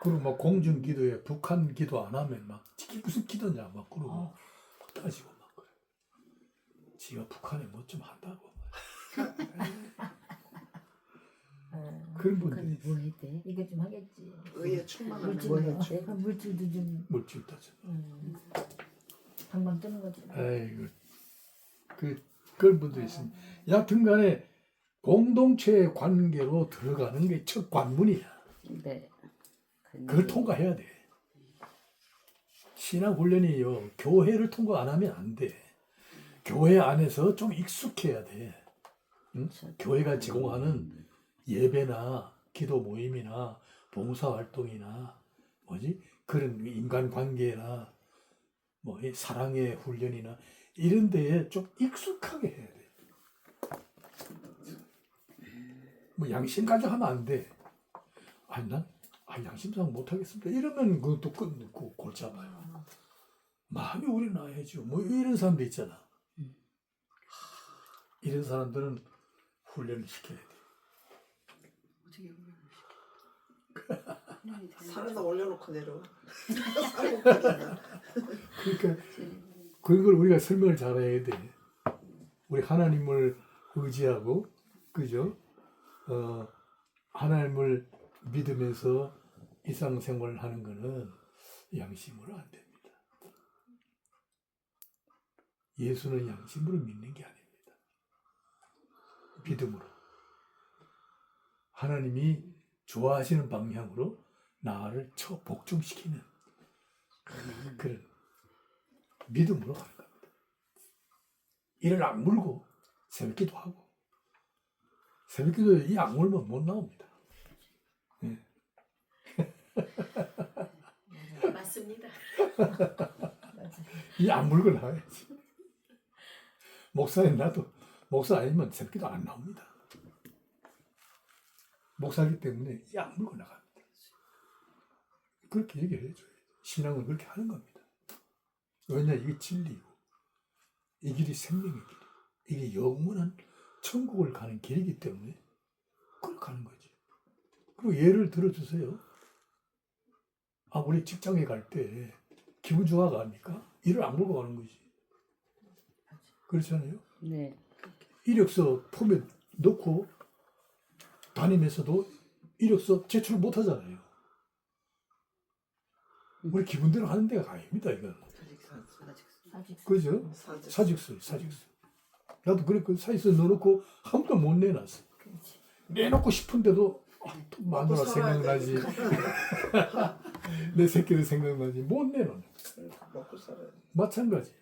그리고 막 공중 기도에 북한 기도 안 하면 막 이게 무슨 기도냐 막 그러고 막 따지고 막 그래. 지가 북한에 뭐 좀 한다고. 그런 분들이 있어. 뭐 해야 돼? 이거 좀 하겠지. 의에 충만한 물질 뭐 뭐 해? 물질도 좀 물질 따져. 방방 뜨는 거지. 아이고 그런 분들이 있습니다. 여튼간에 공동체의 관계로 들어가는 게 첫 관문이야. 네. 그걸 통과해야 돼. 신앙 훈련이요. 교회를 통과 안 하면 안 돼. 교회 안에서 좀 익숙해야 돼. 응? 교회가 제공하는 예배나 기도 모임이나 봉사 활동이나 그런 인간 관계나 이 사랑의 훈련이나 이런 데에 좀 익숙하게 해야 돼. 양심 가지고 하면 안 돼. 난 양심상 못하겠습니다. 이러면 그것도 끊고 골치 아파요. 마음이 우리 나야죠. 이런 사람도 있잖아. 이런 사람들은 훈련을 시켜야 돼. 어떻게 훈련을 시켜? 산에다 올려놓고 내려와. 그러니까 그걸 우리가 설명을 잘해야 돼. 우리 하나님을 의지하고 그죠? 하나님을 믿으면서 일상생활을 하는 거는 양심으로 안 됩니다. 예수는 양심으로 믿는 게 아닙니다. 믿음으로. 하나님이 좋아하시는 방향으로 나를 복종시키는 그런 믿음으로 하는 겁니다. 이를 악물고 새벽기도 하고 새벽기도에 이 악물면 못 나옵니다. 네. 맞습니다. 이 악물고 나와야지. 목사님 나도 목사 아니면 새벽기도 안 나옵니다. 목사이기 때문에 이 악물고 나갑니다. 그렇게 얘기를 해줘요. 신앙을 그렇게 하는 겁니다. 왜냐 이게 진리고 이 길이 생명의 길이고 이게 영원한 천국을 가는 길이기 때문에 그렇게 가는 거지. 그리고 예를 들어주세요. 아 우리 직장에 갈 때 기분 좋아가 합니까? 일을 안 몰고 가는 거지. 그렇잖아요. 네. 이력서 폼에 넣고 다니면서도 이력서 제출 못 하잖아요. 우리 기분대로 하는 데가 아닙니다, 이건. 그죠? 사직서. 나도 그랬고 사직서 넣어놓고 한 번도 못 내놨어. 내놓고 싶은데도 또 마누라 생각나지. 내 새끼들 생각나지. 못 내놓는. 먹고 살아야 돼. 마찬가지.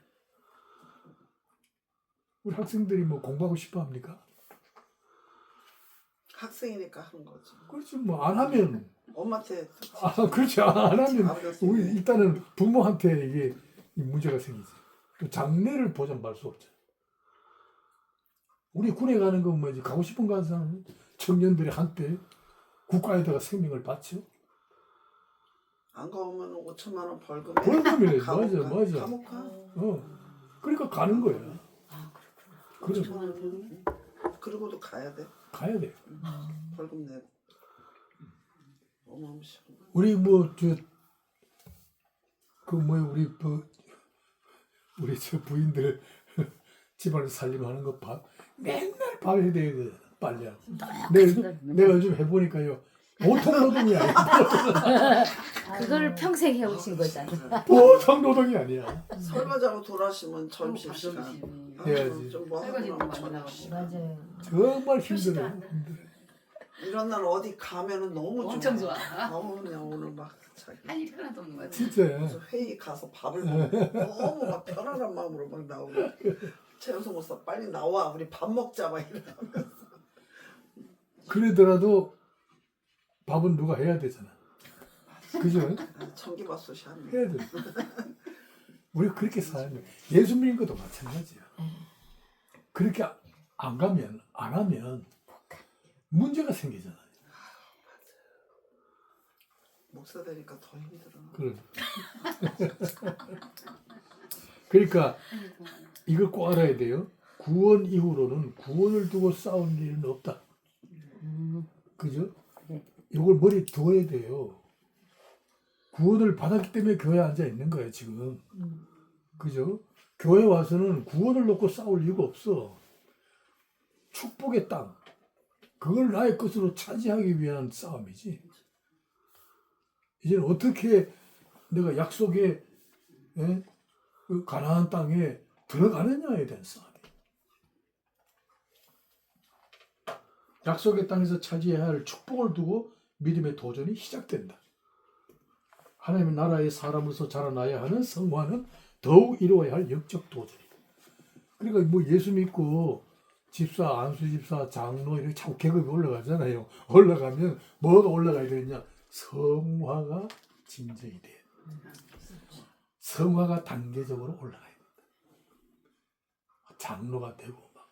우리 학생들이 뭐 공부하고 싶어 합니까? 학생이니까 하는 거지. 그렇지 뭐 안 하면 엄마한테 그렇지 안 하면 알겠어. 우리 일단은 부모한테 이게 이 문제가 생기지. 또 장래를 보장받을 수 없죠. 우리 군에 가는 건 뭐지? 가고 싶은 가는 사람은 청년들이 한때 국가에다가 생명을 바쳐. 안 가오면 5천만 원 벌금에 벌금이래. 감옥 가. 맞아. 감옥 가. 그러니까 가는 거야. 그래. 그러고도 가야 돼. 가야 돼. 벌금 내고. 어마무시한 거. 우리 우리 저 부인들 집안에서 살림하는 거 맨날 밤에 해야 되거든. 빨래하고. 내가 요즘 해보니까요. 보통 노동이 아니야. 그거를 평생 해오신 거잖아. 보통 노동이 아니야. 설거지하고 돌아시면 점심시간. 해야지. 좀뭐 하고 나면 저녁. 맞아요. 정말 표시도 힘들어. 안 나. 이런 날 어디 가면은 너무 엄청 좋아. 너무 그냥 오늘 막 자기 할 일이 하나도 없는 것 같아. 진짜. 그래서 회의 가서 밥을 먹고 너무 막 편안한 마음으로 막 나오고 최영수 목사 빨리 나와 우리 밥 먹자 막 이러면서 그러더라도 밥은 누가 해야 되잖아. 그죠? 전기밥솥이 하는 해야 돼. 우리가 그렇게 살아야 돼. 예수 믿는 것도 마찬가지야. 그렇게 안 하면 문제가 생기잖아요. 목사 되니까 더 힘들어. 그래. 그러니까 이걸 꼭 알아야 돼요. 구원 이후로는 구원을 두고 싸울 일은 없다. 그죠? 네. 이걸 머리에 두어야 돼요. 구원을 받았기 때문에 교회에 앉아 있는 거예요, 지금. 그죠? 교회 와서는 구원을 놓고 싸울 이유가 없어. 축복의 땅. 그걸 나의 것으로 차지하기 위한 싸움이지. 이제는 어떻게 내가 약속의 그 가나안 땅에 들어가느냐에 대한 싸움이. 약속의 땅에서 차지해야 할 축복을 두고 믿음의 도전이 시작된다. 하나님의 나라의 사람으로서 자라나야 하는 성화는 더욱 이루어야 할 영적 도전이다. 그러니까 뭐 예수 믿고 집사, 안수집사, 장로 이렇게 자꾸 계급이 올라가잖아요. 올라가면 뭐가 올라가야 되느냐? 성화가 진전이 돼요. 성화가 단계적으로 올라가야 된다. 장로가 되고 막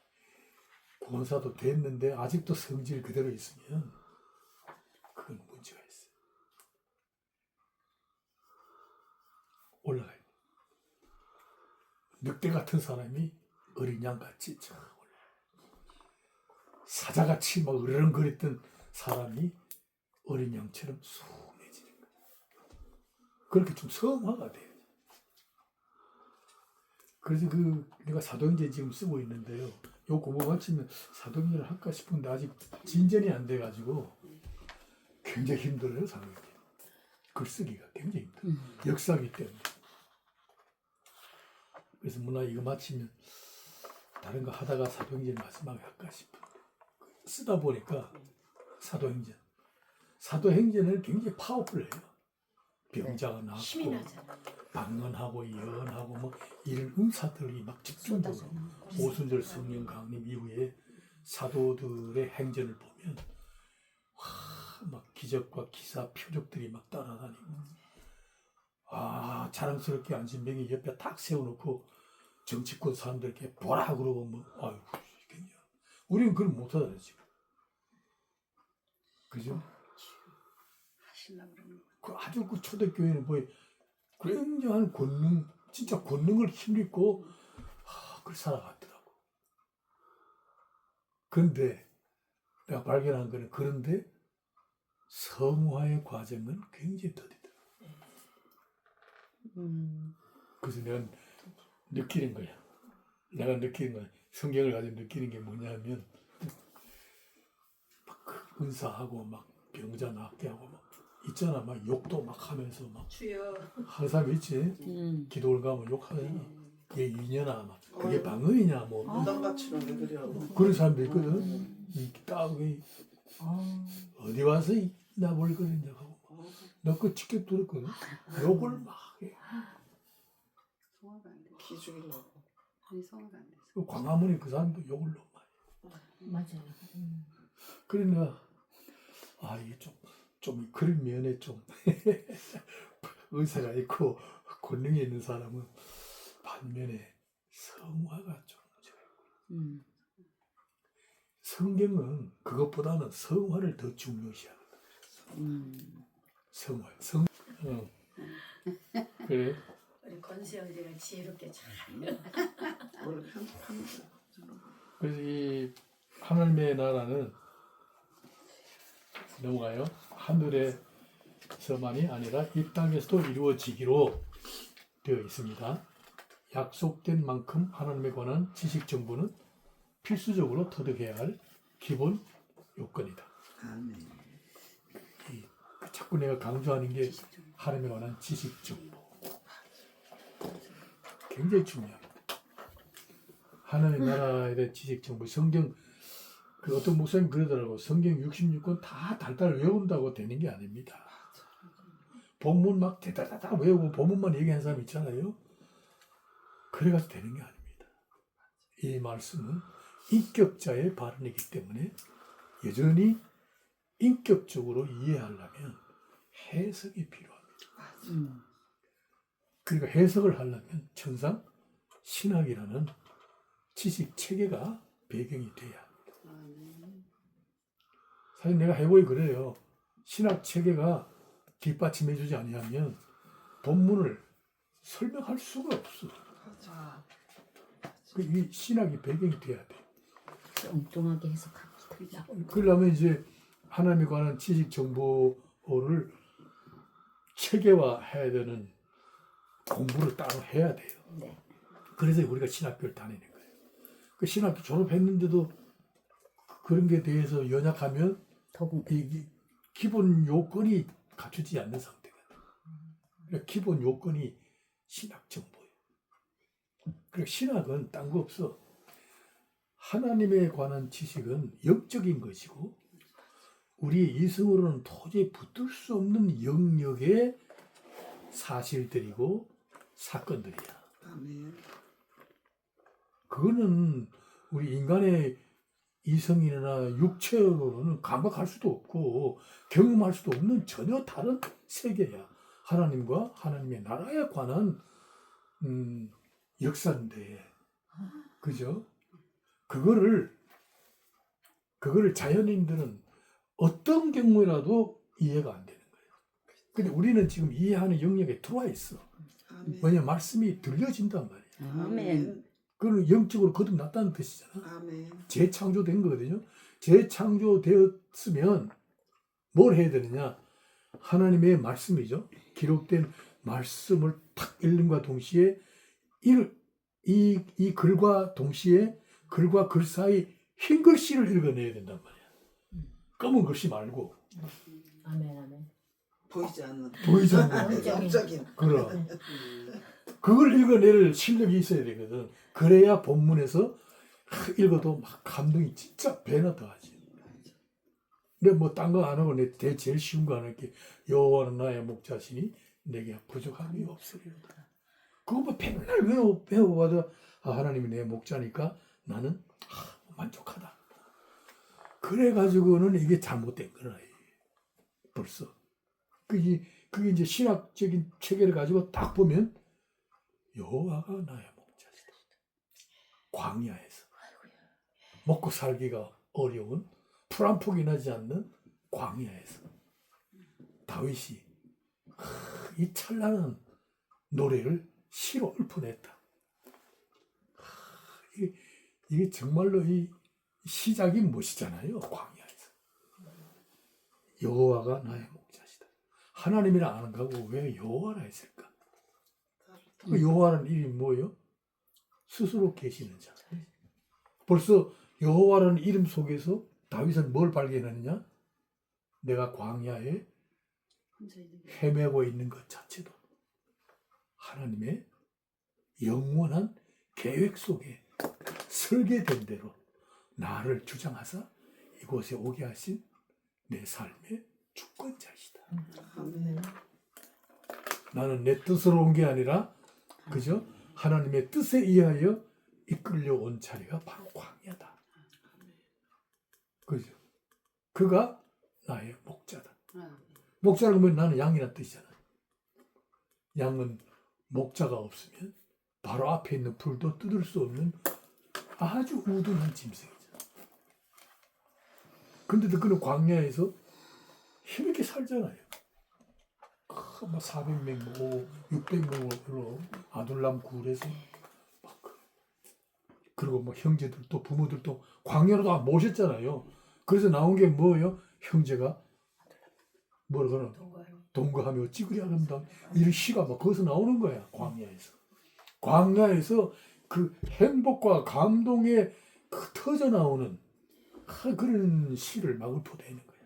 권사도 됐는데 아직도 성질 그대로 있으면 그건 문제가 있어요. 올라가야 돼. 늑대 같은 사람이 어린 양같이 저 올라가요. 사자같이 막 으르렁거렸던 사람이 어린 양처럼 순해지는 거예요. 그렇게 좀 성화가 돼요. 그래서 내가 사도행전 지금 쓰고 있는데요. 요 공부 마치면 사도행전을 할까 싶은데 아직 진전이 안 돼가지고 굉장히 힘들어요, 사도행전. 글쓰기가 굉장히 힘들어요. 역사기 때문에. 그래서 문화 이거 마치면 다른 거 하다가 사도행전 마지막에 할까 싶은데 쓰다 보니까 사도행전은 굉장히 파워풀해요. 병자가 힘이 나고 나잖아. 방언하고 예언하고 뭐 이런 은사들이 막 집중적으로 오순절 성령 강림 이후에 사도들의 행전을 보면 막 기적과 기사 표적들이 막 따라다니고 자랑스럽게 안진뱅이 옆에 딱 세워놓고 정치권 사람들께 보라 그러고 뭐 아이고 우리는 그걸 못하잖아요 지금. 그죠? 하실라 그러는 거. 그 아주 그 초대교회는 뭐 굉장한 권능, 진짜 권능을 힘입고 그걸 살아갔더라고. 그런데 내가 발견한 거는 그런데 성화의 과정은 굉장히 더디더라고. 그래서 내가 느끼는 거야. 성경을 가지고 느끼는 게 뭐냐면 막 은사하고 막 병자 낫게 하고 막 있잖아. 막 욕도 막 하면서 막 주여. 하는 사람 있지. 기도를 가면 욕하잖아. 그게 인연아 막 그게 방언이냐 뭐 무당같이는 왜 그래? 그런 사람도 있거든. 딱 어디 와서 나볼 그랬냐 하고 나 그 직접 들었거든. 욕을 막 해. 성화가 안 돼. 기 죽이려고. 아니 성화가 안 돼서. 그 광화문에 그 사람도 욕을 너무 많이 해. 맞아요. 그래 내가 이게 좀 그런 면에 좀 의사가 있고 권능이 있는 사람은 반면에 성화가 좀 문제가 있고 성경은 그것보다는 성화를 더 중요시하거든. 성화 그래. 우리 권수영이가 지혜롭게 잘. 원래 편집하는 거야. 그래서 이 하나님의 나라는 넘어가요. 하늘에서만이 아니라 이 땅에서도 이루어지기로 되어 있습니다. 약속된 만큼 하나님에 관한 지식 정보는 필수적으로 터득해야 할 기본 요건이다. 아멘. 자꾸 내가 강조하는 게 하나님에 관한 지식 정보. 굉장히 중요합니다. 하나님의 나라에 대한 지식 정보. 성경 그 어떤 목사님 그러더라고. 성경 66권 다 달달 외운다고 되는 게 아닙니다. 본문 막 대다다다 외우고 본문만 얘기하는 사람 있잖아요. 그래가지고 되는 게 아닙니다. 이 말씀은 인격자의 발언이기 때문에 여전히 인격적으로 이해하려면 해석이 필요합니다. 그러니까 해석을 하려면 천상 신학이라는 지식 체계가 배경이 돼야 합니다. 사실 내가 해보기 그래요. 신학 체계가 뒷받침해주지 아니하면 본문을 설명할 수가 없어. 이 신학이 배경이 돼야 돼. 엉뚱하게 해석합니다. 그러려면 이제 하나님에 관한 지식 정보를 체계화해야 되는 공부를 따로 해야 돼요. 네. 그래서 우리가 신학교를 다니는 거예요. 그 신학교 졸업했는데도 그런 게 대해서 연약하면 이 기본 요건이 갖추지 않는 상태가 돼요. 그러니까 기본 요건이 신학 정보예요. 그러니까 신학은 딴 거 없어. 하나님에 관한 지식은 영적인 것이고 우리 이성으로는 도저히 붙들 수 없는 영역의 사실들이고 사건들이야. 아멘. 그거는 우리 인간의 이성이나 육체로는 감각할 수도 없고 경험할 수도 없는 전혀 다른 세계야. 하나님과 하나님의 나라에 관한 역사인데, 그죠? 그거를 자연인들은 어떤 경우라도 이해가 안 되는 거예요. 근데 우리는 지금 이해하는 영역에 들어와 있어. 아멘. 왜냐면 말씀이 들려진단 말이야. 아멘. 그건 영적으로 거듭났다는 뜻이잖아. 아멘. 재창조된 거거든요. 재창조되었으면 뭘 해야 되느냐? 하나님의 말씀이죠. 기록된 말씀을 탁 읽는과 동시에 이 글과 동시에 글과 글 사이 흰 글씨를 읽어내야 된단 말이야. 검은 글씨 말고. 아멘. 아멘. 보이지 않는 보이지 않는 영적인. 영적인. 그럼 그걸 읽어낼 실력이 있어야 되거든. 그래야 본문에서 읽어도 막 감동이 진짜 배나 더하지. 근데 뭐 딴 거 안 하고 내 제일 쉬운 거 하는 게 여호와는 나의 목자시니 내게 부족함이 없으리로다. 그거 뭐 맨날 배워봐도 하나님이 내 목자니까 나는 만족하다. 그래가지고는 이게 잘못된 거라. 벌써. 그게 이제 신학적인 체계를 가지고 딱 보면 여호와가 나의 목자시다. 광야에서 먹고 살기가 어려운 풀 한 폭이 나지 않는 광야에서 다윗이 이 찬란한 노래를 시로 읊어냈다. 이게 정말로 이 시작이 멋이잖아요. 광야에서 여호와가 나의 목자시다. 하나님이라 아는 거고 왜 여호와라 했을까? 그 여호와라는 이름이 뭐예요? 스스로 계시는 자. 벌써 여호와라는 이름 속에서 다윗은 뭘 발견하느냐? 내가 광야에 혼자 있는 거. 헤매고 있는 것 자체도 하나님의 영원한 계획 속에 설계된 대로 나를 주장하사 이곳에 오게 하신 내 삶의 주권자이시다. 아멘. 나는 내 뜻으로 온 게 아니라 그죠? 하나님의 뜻에 의하여 이끌려 온 자리가 바로 광야다. 그죠? 그가 나의 목자다. 목자라고 하면 나는 양이란 뜻이잖아. 양은 목자가 없으면 바로 앞에 있는 풀도 뜯을 수 없는 아주 우둔한 짐승이잖아. 근데도 그는 광야에서 힘있게 살잖아요. 막 400명, 뭐 600명으로 아둘람 굴에서 막 그리고 뭐 형제들도 부모들도 광야로 다 모셨잖아요. 그래서 나온 게 뭐예요? 형제가 뭐라 그러나 동거하며 찌그리 아름다운 이런 시가 막 거기서 나오는 거야. 광야에서 그 행복과 감동에 그 터져 나오는 그런 시를 막 읊어대는 거야.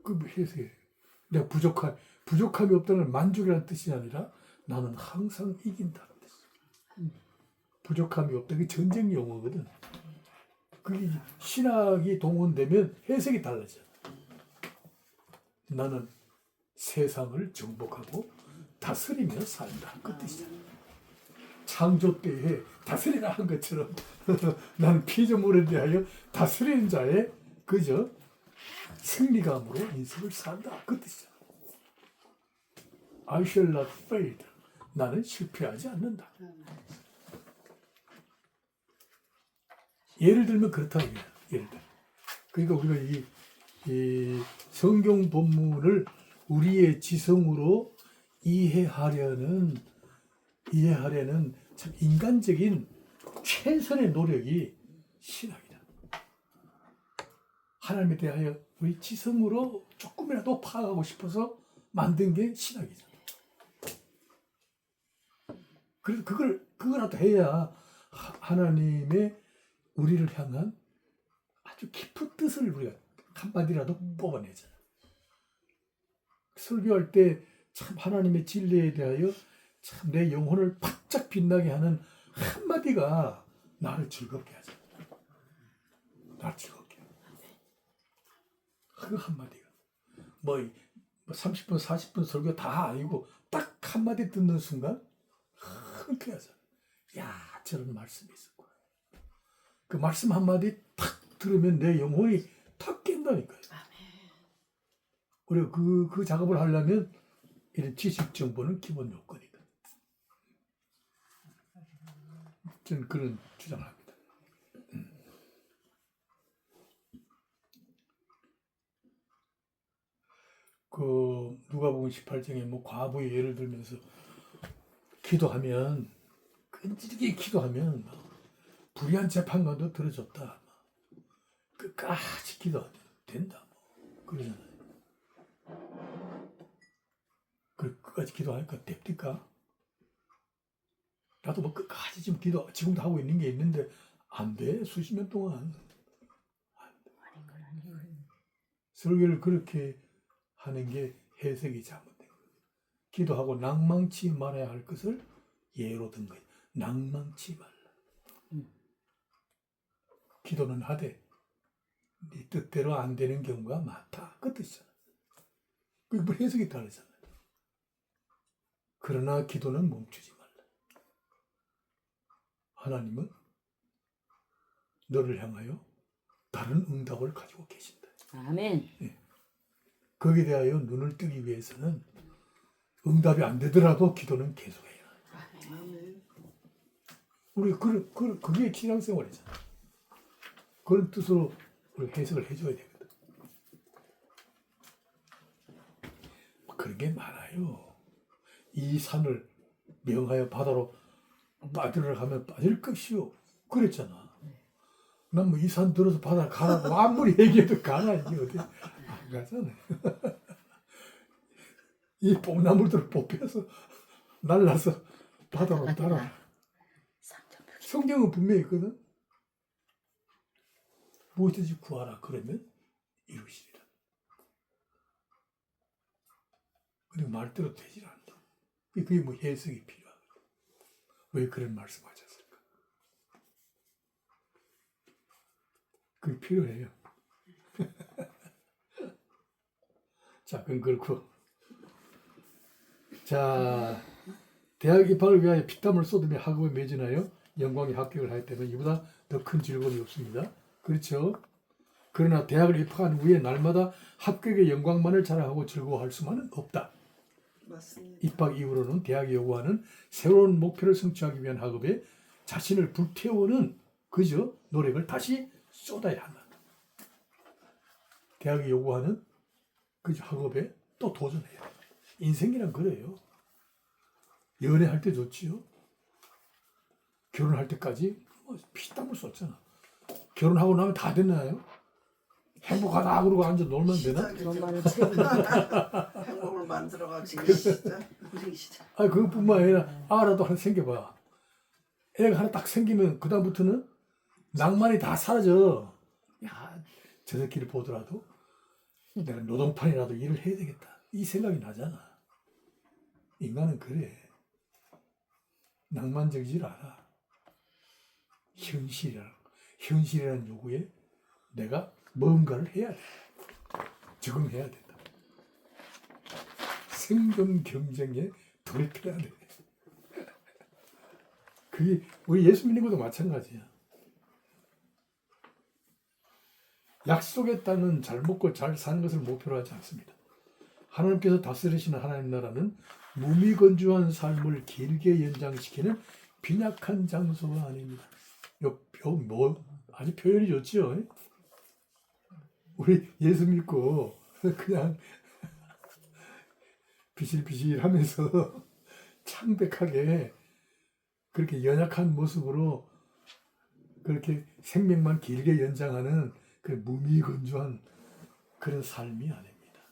그 뭐 해석해. 내가 부족함이 없다는 만족이라는 뜻이 아니라 나는 항상 이긴다는 뜻. 부족함이 없다. 그게 전쟁 용어거든. 그게 신학이 동원되면 해석이 달라져. 나는 세상을 정복하고 다스리며 산다. 그 뜻이야. 창조 때에 다스리라 한 것처럼 나는 피조물에 대하여 다스리는 자의 그저 승리감으로 인생을 산다. 그 뜻이야. I shall not fail. 나는 실패하지 않는다. 예를 들면 그렇다 이거야. 예를 들면. 그러니까 우리가 이 성경 본문을 우리의 지성으로 이해하려는 참 인간적인 최선의 노력이 신학이다. 하나님에 대하여 우리 지성으로 조금이라도 파악하고 싶어서 만든 게 신학이잖아. 그래서 그거라도 해야 하나님의 우리를 향한 아주 깊은 뜻을 우리가 한마디라도 뽑아내잖아. 설교할 때 참 하나님의 진리에 대하여 참 내 영혼을 바짝 빛나게 하는 한마디가 나를 즐겁게 하잖아. 나를 즐겁게 하고. 그 한마디가. 뭐 30분, 40분 설교 다 아니고 딱 한마디 듣는 순간 흔쾌하잖아. 야, 저런 말씀이 있었구나. 그 말씀 한마디 탁 들으면 내 영혼이 탁 깬다니까요. 그리고 그 작업을 하려면 이런 지식 정보는 기본 요건이다. 저는 그런 주장을 합니다. 그 누가복음 18장에 뭐 과부의 예를 들면서 기도하면 끈질기게 기도하면 불의한 재판관도 들어줬다. 끝까지 기도하면 된다. 그러잖아요. 끝까지 기도하니까 됩니까? 나도 뭐 끝까지 지금 지금도 하고 있는 게 있는데 안 돼. 수십 년 동안 안 돼. 설교를 그렇게 하는 게 해석이 잘못된 거예요. 기도하고 낭망치 말아야 할 것을 예로 든 거예요. 낭망치 말라. 기도는 하되 네 뜻대로 안 되는 경우가 많다. 그 뜻이잖아. 그 해석이 다르잖아요. 그러나 기도는 멈추지 말라. 하나님은 너를 향하여 다른 응답을 가지고 계신다. 아멘. 거기에 대하여 눈을 뜨기 위해서는 응답이 안 되더라도 기도는 계속해야 해. 아멘. 우리 그게 신앙생활이잖아. 그런 뜻으로 우리 해석을 해줘야 되거든. 그런 게 많아요. 이 산을 명하여 바다로 빠지려 하면 빠질 것이요. 그랬잖아. 난 뭐 이 산 들어서 바다 가라고 아무리 얘기해도 가나 이게 어디 안 가잖아. 이 뽕나물들을 뽑혀서 날라서 바다로 따라. 성경은 분명히 있거든. 무엇이든지 구하라 그러면 이루시리라. 근데 말대로 되질 않다. 그게 뭐 해석이 필요하거든. 왜 그런 말씀하셨을까? 그게 필요해요. 자, 그건 그렇고. 자, 대학 입학을 위하여 피땀을 쏟으며 학업에 매진하여 영광의 합격을 하였다면 이보다 더 큰 즐거움이 없습니다. 그렇죠? 그러나 대학을 입학한 후에 날마다 합격의 영광만을 자랑하고 즐거워할 수만은 없다. 맞습니다. 입학 이후로는 대학이 요구하는 새로운 목표를 성취하기 위한 학업에 자신을 불태우는 그저 노력을 다시 쏟아야 한다. 대학이 요구하는 그저 학업에 또 도전해야 한다. 인생이란 그래요. 연애할 때 좋지요. 결혼할 때까지 피땀을 쏟잖아. 결혼하고 나면 다 됐나요? 행복하다 그러고 앉아 놀면 되나? 그런 말을 책임져. 행복을 만들어가지고 진짜 우리 시작. 아니 그것뿐만 아니라 아라도 하나 생겨봐. 애가 하나 딱 생기면 그 다음부터는 낭만이 다 사라져. 야, 저 새끼를 보더라도 내가 노동판이라도 일을 해야 되겠다. 이 생각이 나잖아. 인간은 그래. 낭만적이질 않아. 현실이라는 요구에 내가 뭔가를 해야 돼. 적응해야 된다. 생존 경쟁에 돌입해야 돼. 그게 우리 예수 믿는 것도 마찬가지야. 약속의 땅은 잘 먹고 잘 사는 것을 목표로 하지 않습니다. 하나님께서 다스리시는 하나님 나라는 무미건조한 삶을 길게 연장시키는 빈약한 장소가 아닙니다. 아주 표현이 좋지요. 우리 예수 믿고 그냥 비실비실하면서 창백하게 그렇게 연약한 모습으로 그렇게 생명만 길게 연장하는 그 무미건조한 그런 삶이 아닙니다.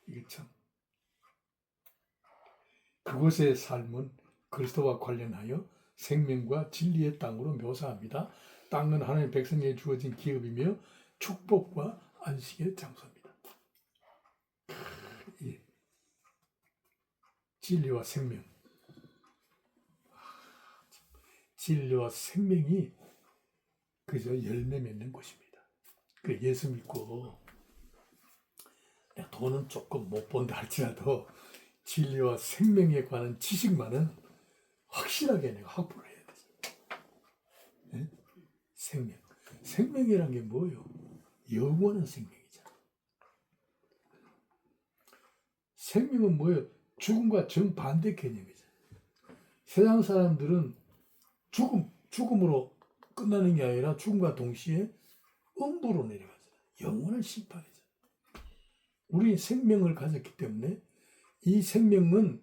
이게 참 그곳의 삶은 그리스도와 관련하여 생명과 진리의 땅으로 묘사합니다. 땅은 하나님의 백성에게 주어진 기업이며 축복과 안식의 장소입니다. 진리와 생명. 진리와 생명이 그저 열매 맺는 곳입니다. 그 예수 믿고 돈은 조금 못 번다 할지라도 진리와 생명에 관한 지식만은 확실하게 내가 확보를 해야 되지. 네? 생명. 생명이란 게 뭐예요? 영원한 생명이잖아. 생명은 뭐예요? 죽음과 정반대 개념이잖아. 세상 사람들은 죽음으로 끝나는 게 아니라 죽음과 동시에 음부로 내려가잖아. 영원한 심판이잖아. 우리 생명을 가졌기 때문에 이 생명은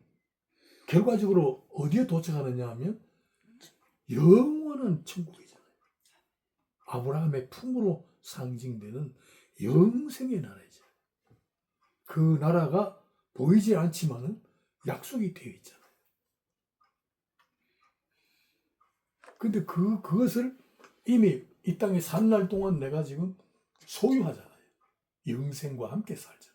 결과적으로 어디에 도착하느냐 하면 영원한 천국이잖아요. 아브라함의 품으로 상징되는 영생의 나라이잖아요. 그 나라가 보이지 않지만은 약속이 되어 있잖아요. 근데 그것을 이미 이 땅에 사는 날 동안 내가 지금 소유하잖아요. 영생과 함께 살자.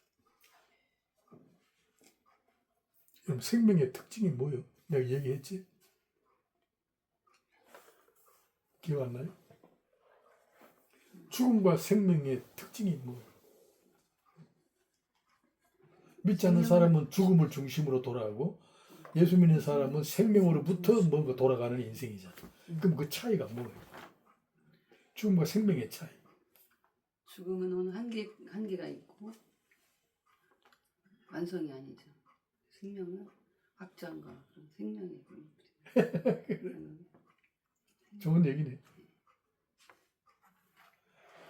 그럼 생명의 특징이 뭐예요? 내가 얘기했지? 기억 안 나요? 죽음과 생명의 특징이 뭐예요? 믿지 않는 사람은 죽음을 중심으로 돌아가고 예수 믿는 사람은 생명으로부터 뭔가 돌아가는 인생이잖아. 그럼 그 차이가 뭐예요? 죽음과 생명의 차이. 죽음은 오늘 한계가 있고 완성이 아니죠. 생명은 확장과 그런 생명의 그런 좋은 얘기네.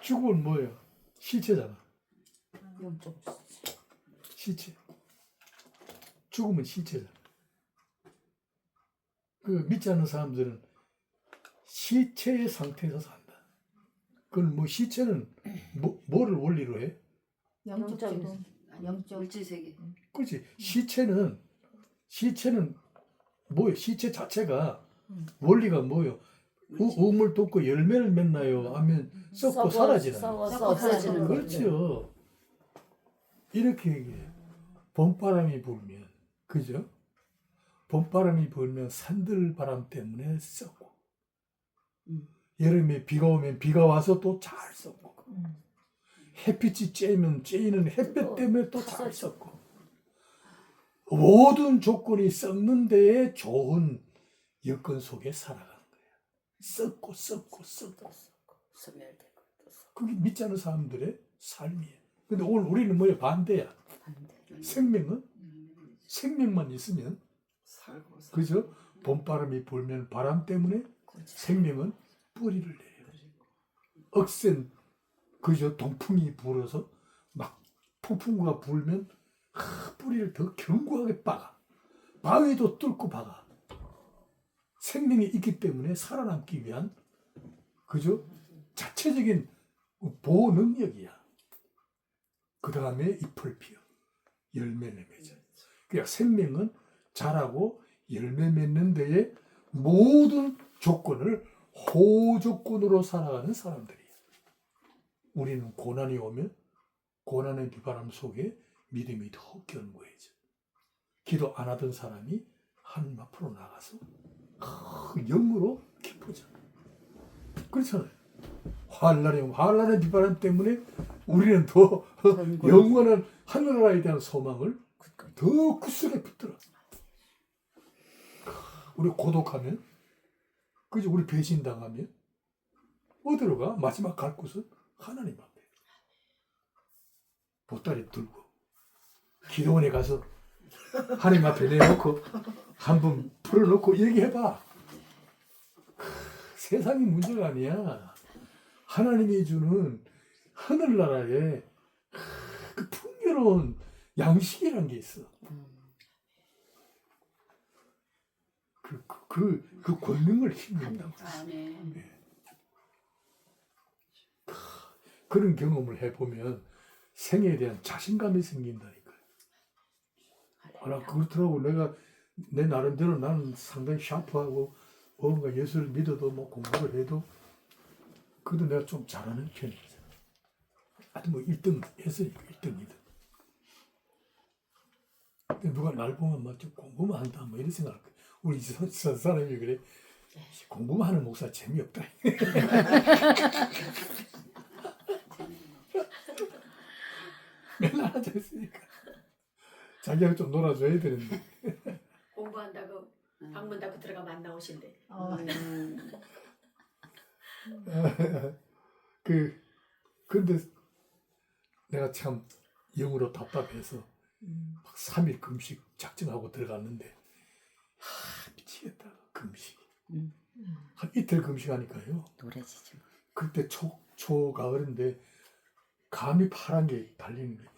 죽음은 뭐예요? 시체잖아. 영적 시체. 죽음은 시체잖아. 그 믿지 않는 사람들은 시체의 상태에서 산다. 그건 뭐 시체는 뭐를 원리로 해? 영적 영적 물질 세계. 그렇지. 시체는 뭐예요? 시체 자체가 원리가 뭐예요? 우물 돋고 열매를 맺나요? 아니면 썩고 사라지나요? 썩어서 없어지는 거죠. 그렇죠. 이렇게 얘기해요. 봄바람이 불면, 그죠? 봄바람이 불면 산들바람 때문에 썩고, 여름에 비가 오면 비가 와서 또 잘 썩고, 햇빛이 쬐면 쬐이는 햇볕 때문에 또 잘 썩고, 모든 조건이 썩는 데에 좋은 여건 속에 살아가는 거예요. 썩고 썩고 썩고. 소멸되고 또 썩고. 그게 믿지 않는 사람들의 삶이에요. 근데 오늘 우리는 뭐예요? 반대야. 생명은? 생명만 있으면, 살고 살고. 그죠? 봄바람이 불면 바람 때문에 생명은 뿌리를 내요. 억센, 그죠? 동풍이 불어서 막 폭풍우가 불면 뿌리를 더 견고하게 박아. 바위도 뚫고 박아. 생명이 있기 때문에 살아남기 위한, 그죠? 자체적인 보호 능력이야. 그 다음에 잎을 피워. 열매를 맺어. 그러니까 생명은 자라고 열매 맺는 데에 모든 조건을 호조건으로 살아가는 사람들이에요. 우리는 고난이 오면 고난의 비바람 속에 믿음이 더 견고해져. 기도 안 하던 사람이 하나님 앞으로 나가서 영으로 깊어져. 그렇잖아요. 환란의 비바람 때문에 우리는 더 영원한 하늘나라에 대한 소망을 더 굳세게 붙들어. 우리 고독하면, 그죠? 우리 배신당하면 어디로 가? 마지막 갈 곳은 하나님 앞에. 보따리 들고 기도원에 가서 하나님 앞에 내놓고 한번 풀어놓고 얘기해봐. 세상이 문제가 아니야. 하나님이 주는 하늘나라에 그 풍요로운 양식이란 게 있어. 그 권능을 힘낸다고. 아멘. 그런 경험을 해보면 생에 대한 자신감이 생긴다니까요. 나 그렇더라고. 내가 내 나름대로 나는 상당히 샤프하고 뭔가 예수를 믿어도 뭐 공부를 해도 그래도 내가 좀 잘하는 편이죠. 하여튼 뭐 1등 했으니까 1등이든. 근데 누가 날 보면 막 좀 공부만 한다 뭐 이런 생각할 거야. 우리 사람이 그래. 공부만 하는 목사 재미없다. 맨날 앉아있으니까 자기하고 좀 놀아줘야 되는데. 공부한다고 방문 닫고 들어가면 안 나오신대. 근데 내가 참 영으로 답답해서 막 3일 금식 작정하고 들어갔는데 미치겠다. 금식이 한 이틀 금식하니까요. 노래지지. 그때 초가을인데 감이 파란 게 달리는 거예요.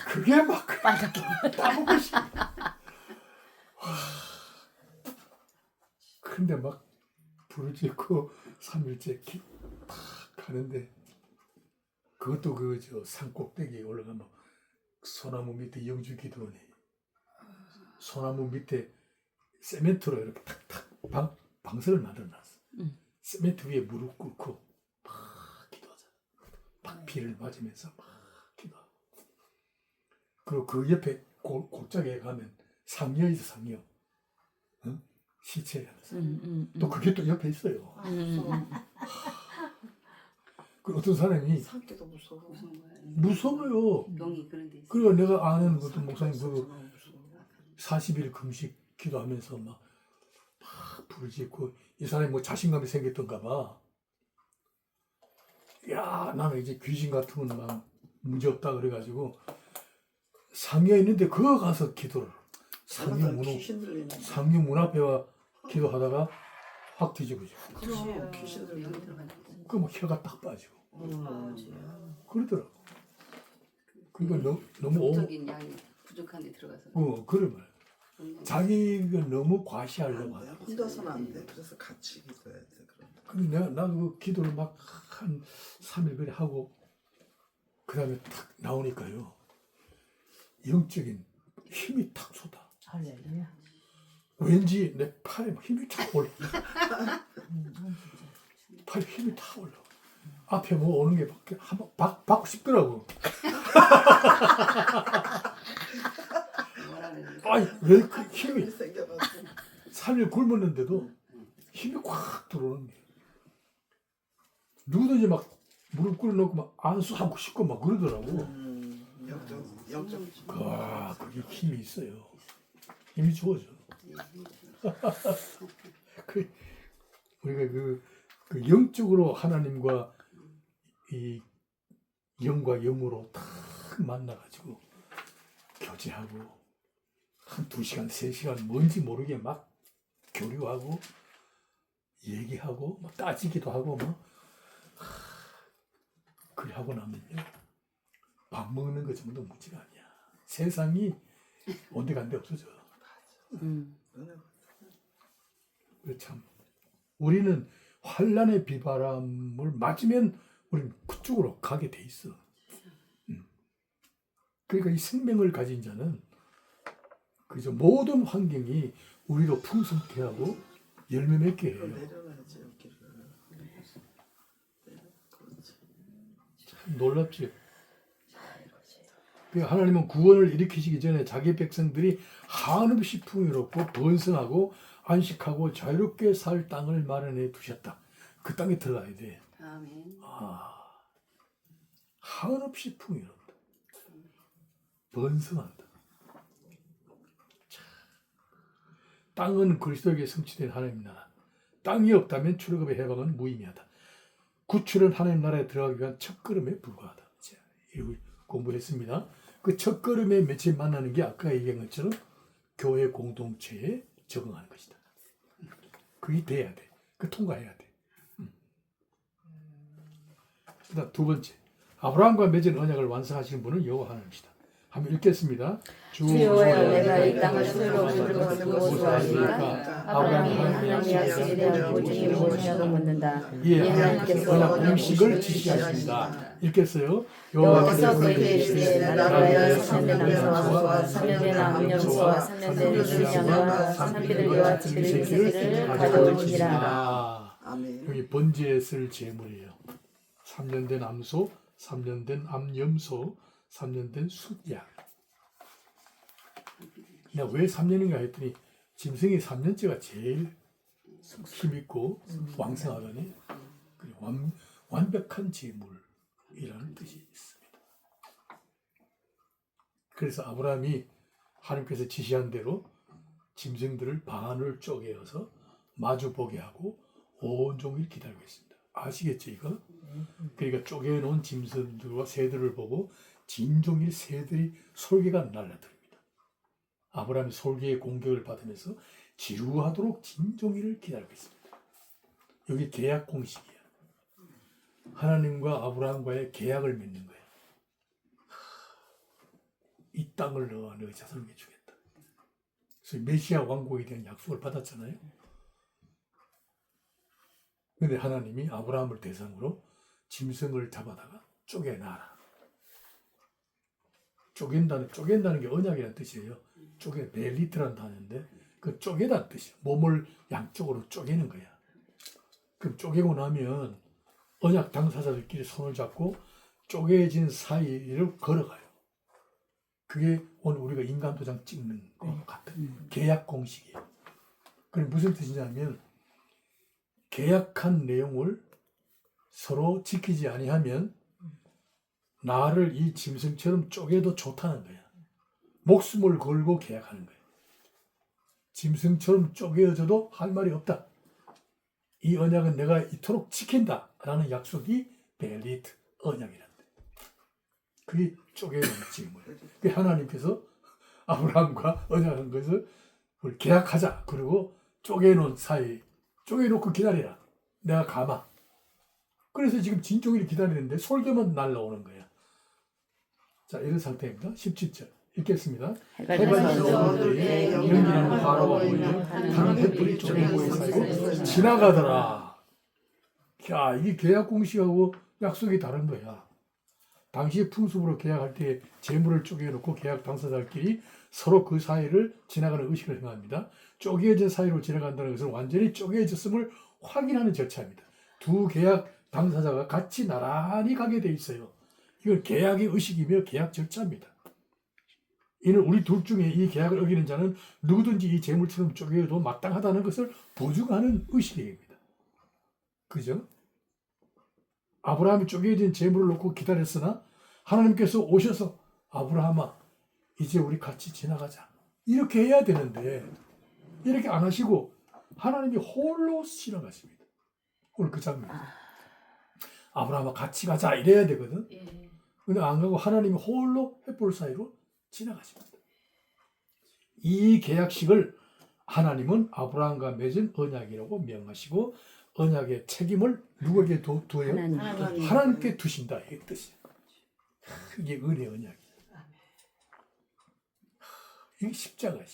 그게 막 빨갛게. 따보고 싶어. 근데 막 부르짖고 3일째 탁 가는데 그것도 산 꼭대기에 올라가면 소나무 밑에 영주 기도원이 소나무 밑에 세멘트로 이렇게 탁탁 방석을 만들어놨어. 세멘트 위에 무릎 꿇고 막 기도하잖아. 막 비를 맞으면서 막 기도하잖아. 그리고 그 옆에 골짜기에 가면 상여 있어, 상여. 응? 시체라면서. 또 그게 또 옆에 있어요. 아, 무서워. 그 어떤 사람이 산기도 무서워. 무서운 거야. 무서워요. 병이 그런 데 있어. 그리고 내가 아는 어떤 목사님 그 무서워. 40일 금식 기도하면서 막 부르짖고 이 사람이 뭐 자신감이 생겼던가 봐. 야, 나는 이제 귀신 같은 건 막 문제 없다 그래가지고 상여에 있는데 그거 가서 기도를 귀신 들리는. 상여 문 앞에 와 기도하다가 확 뒤집어져. 그럼 귀신 병이 들리는. 들어간다. 그뭐 혀가 딱 빠지고 그러더라고. 그러니까 너무 적인 양이 부족한 데 들어가서. 그래 말. 그런 자기가 너무 과시하려고 안 돼. 하고. 혼자서는 안 돼. 그래서 같이 기도해야 돼. 그런. 근데 나도 그 기도를 막 한 3일 그래 하고 그 다음에 탁 나오니까요. 영적인 힘이 탁 쏟아. 할렐루야. 왠지 내 팔에 막 힘이 탁 올라. 팔에 힘이 탁 올라. 앞에 뭐 오는 게 한번 받고 싶더라고. 뭐라 그러지? 아니 왜 그 힘이 힘이 생겨가지고. 3일 굶었는데도 힘이 확 들어오는 게. 누구든지 막 무릎 꿇어놓고 막 안수하고 싶고 막 그러더라고. 영적. 그게 힘이 있어요. 힘이 좋아져. 우리가 그 영적으로 하나님과 이 영과 영으로 딱 만나가지고 교제하고 한 2시간, 3시간 뭔지 모르게 막 교류하고 얘기하고 막 따지기도 하고 막 그래 하고 나면요 밥 먹는 거 정도 문제가 아니야. 세상이 온데간데 없어져. 참 우리는 환란의 비바람을 맞으면 우리는 그쪽으로 가게 돼 있어. 그러니까 이 생명을 가진 자는 그저 모든 환경이 우리로 풍성케 하고 열매 맺게 해요. 내려놔야지 여기를. 그렇지. 참 놀랍지. 그러니까 하나님은 구원을 일으키시기 전에 자기 백성들이 한없이 풍요롭고 번성하고 안식하고 자유롭게 살 땅을 마련해 두셨다. 그 땅에 들어가야 돼. 아멘. 한없이 풍요롭다. 번성한다. 땅은 그리스도에게 성취된 하나님 나라. 땅이 없다면 출애굽의 해방은 무의미하다. 구출은 하나님 나라에 들어가기 위한 첫걸음에 불과하다. 자, 이거 공부했습니다. 그 첫걸음에 며칠 만나는 게 아까 얘기한 것처럼 교회 공동체에 적응하는 것이다. 그게 돼야 돼. 그 통과해야 돼. 그다음 2번째. 아브라함과 맺은 언약을 완성하시는 분은 여호와 하나님이시다. 한번 읽겠습니다. 주여야 내가 이 땅을 소유로 부를 것을 무엇으로하십니까? 아브라함이 하나님의 약속에 대한 보증이 무엇이냐고 묻는다. 예, 하나님께서 언약 공식을 지시하십니다. 읽겠어요. 여호와께서 그에게 이르시되 나라의 3년 남자와 3년의 남염소와 3년의 순양과 3피들과 들새끼를 가져오시니라. 아멘. 여기 번제에 쓸 제물이에요. 3년 된 암소, 3년 된 암염소, 3년 된 숫양. 내가 왜 3년인가 했더니 짐승이 3년째가 제일 힘있고 왕성하더니 완벽한 제물이라는 뜻이 있습니다. 그래서 아브라함이 하나님께서 지시한 대로 짐승들을 반을 쪼개어서 마주보게 하고 온종일 기다리고 있습니다. 아시겠죠 이거? 그러니까 쪼개놓은 짐승들과 새들을 보고 진종일 새들이 솔개가 날라듭니다. 아브라함이 솔개의 공격을 받으면서 지루하도록 진종일을 기다리고 있습니다. 여기 계약 공식이야. 하나님과 아브라함과의 계약을 맺는 거예요. 이 땅을 너희 자손에게 주겠다. 그래서 메시아 왕국에 대한 약속을 받았잖아요. 근데 하나님이 아브라함을 대상으로 짐승을 잡아다가 쪼개놔라. 쪼갠다는 게 언약이라는 뜻이에요. 벨리트라는 단어인데 그 쪼개다는 뜻이에요. 몸을 양쪽으로 쪼개는 거야. 그럼 쪼개고 나면 언약 당사자들끼리 손을 잡고 쪼개진 사이를 걸어가요. 그게 오늘 우리가 인간 도장 찍는 것 같은 계약 공식이에요. 그게 무슨 뜻이냐면 계약한 내용을 서로 지키지 아니하면 나를 이 짐승처럼 쪼개도 좋다는 거야. 목숨을 걸고 계약하는 거야. 짐승처럼 쪼개져도 할 말이 없다. 이 언약은 내가 이토록 지킨다라는 약속이 벨리트 언약이란다. 그게 쪼개놓은 짐을. 그 하나님께서 아브라함과 언약한 것을 계약하자. 그리고 쪼개놓은 사이, 쪼개놓고 기다리라. 내가 가마. 그래서 지금 진종일 기다리는데 솔개만 날라오는 거야. 자, 이런 상태입니다. 17절 읽겠습니다. 해가 지는 때에 연기나는 화로가 보이며 다른 횃불이 쪼개고의 사이로 지나가더라. 야, 이게 계약 공식하고 약속이 다른 거야. 당시 풍습으로 계약할 때 재물을 쪼개놓고 계약 당사자끼리 서로 그 사이를 지나가는 의식을 행합니다. 쪼개진 사이로 지나간다는 것은 완전히 쪼개졌음을 확인하는 절차입니다. 두 계약 당사자가 같이 나란히 가게 돼 있어요. 이건 계약의 의식이며 계약 절차입니다. 이는 우리 둘 중에 이 계약을 어기는 자는 누구든지 이 재물처럼 쪼개도 마땅하다는 것을 보증하는 의식입니다. 그죠? 아브라함이 쪼개진 재물을 놓고 기다렸으나 하나님께서 오셔서 아브라함아 이제 우리 같이 지나가자. 이렇게 해야 되는데 이렇게 안 하시고 하나님이 홀로 지나가십니다. 오늘 그 장면. 아브라함아 같이 가자 이래야 되거든. 근데 안 가고 하나님이 홀로 횃불 사이로 지나가십니다. 이 계약식을 하나님은 아브라함과 맺은 언약이라고 명하시고 언약의 책임을 누구에게 두어요? 하나님께 두신다. 이 뜻이에요. 이게 은혜 언약이에요. 이게 십자가.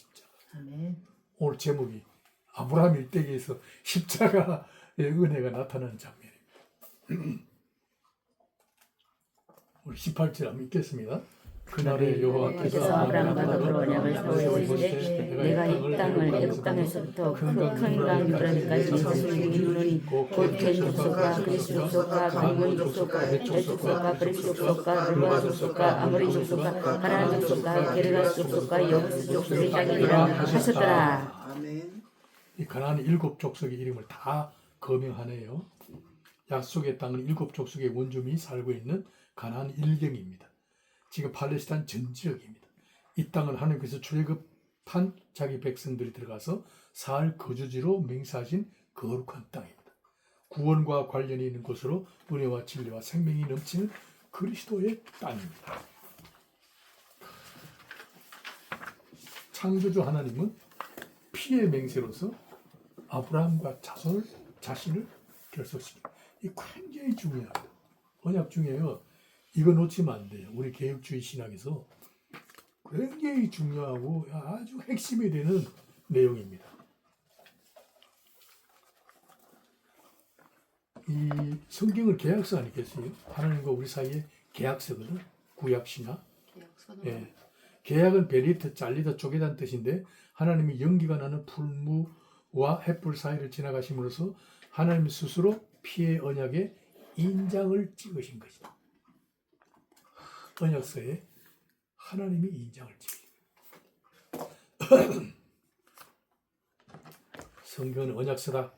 오늘 제목이 아브라함 일대기에서 십자가의 은혜가 나타나는 장면입니다. 우리 18절 한번 읽겠습니다. 그날에 여호와께서 아브라함과 더불어 언약을 세우시되 내가 이 땅을 애굽 땅에서부터 큰강 유브라데까지 이루는 곧 겐 족속과 그리스 족속과 강문 족속과 헷 족속과 브리스 족속과 르바 족속과 아모리 족속과 가나안 족속과 게르가 족속과 여부스 족속의 땅이니라 하셨더라. 아멘. 이 가나안 7족속의 이름을 다 거명하네요. 약속의 땅은 7족속의 원주민이 살고 있는 가나안 일경입니다. 지금 팔레스타인 전 지역입니다. 이 땅은 하나님께서 출애굽한 자기 백성들이 들어가서 살 거주지로 맹세하신 거룩한 땅입니다. 구원과 관련이 있는 곳으로 은혜와 진리와 생명이 넘치는 그리스도의 땅입니다. 창조주 하나님은 피의 맹세로서 아브라함과 자신을 결속시킵니다. 이 굉장히 중요합니다. 언약 중에요. 이거 놓치면 안 돼요. 우리 개혁주의 신학에서 굉장히 중요하고 아주 핵심이 되는 내용입니다. 이 성경을 계약서 아니겠어요? 하나님과 우리 사이에 계약서거든. 구약신학. 예. 계약은 베리트, 잘리다, 쪼개다는 뜻인데 하나님이 연기가 나는 풀무와 횃불 사이를 지나가심으로써 하나님 스스로 피의 언약에 인장을 찍으신 것이다. 언약서에 하나님이 인장을 찍으신 성경은 언약서다.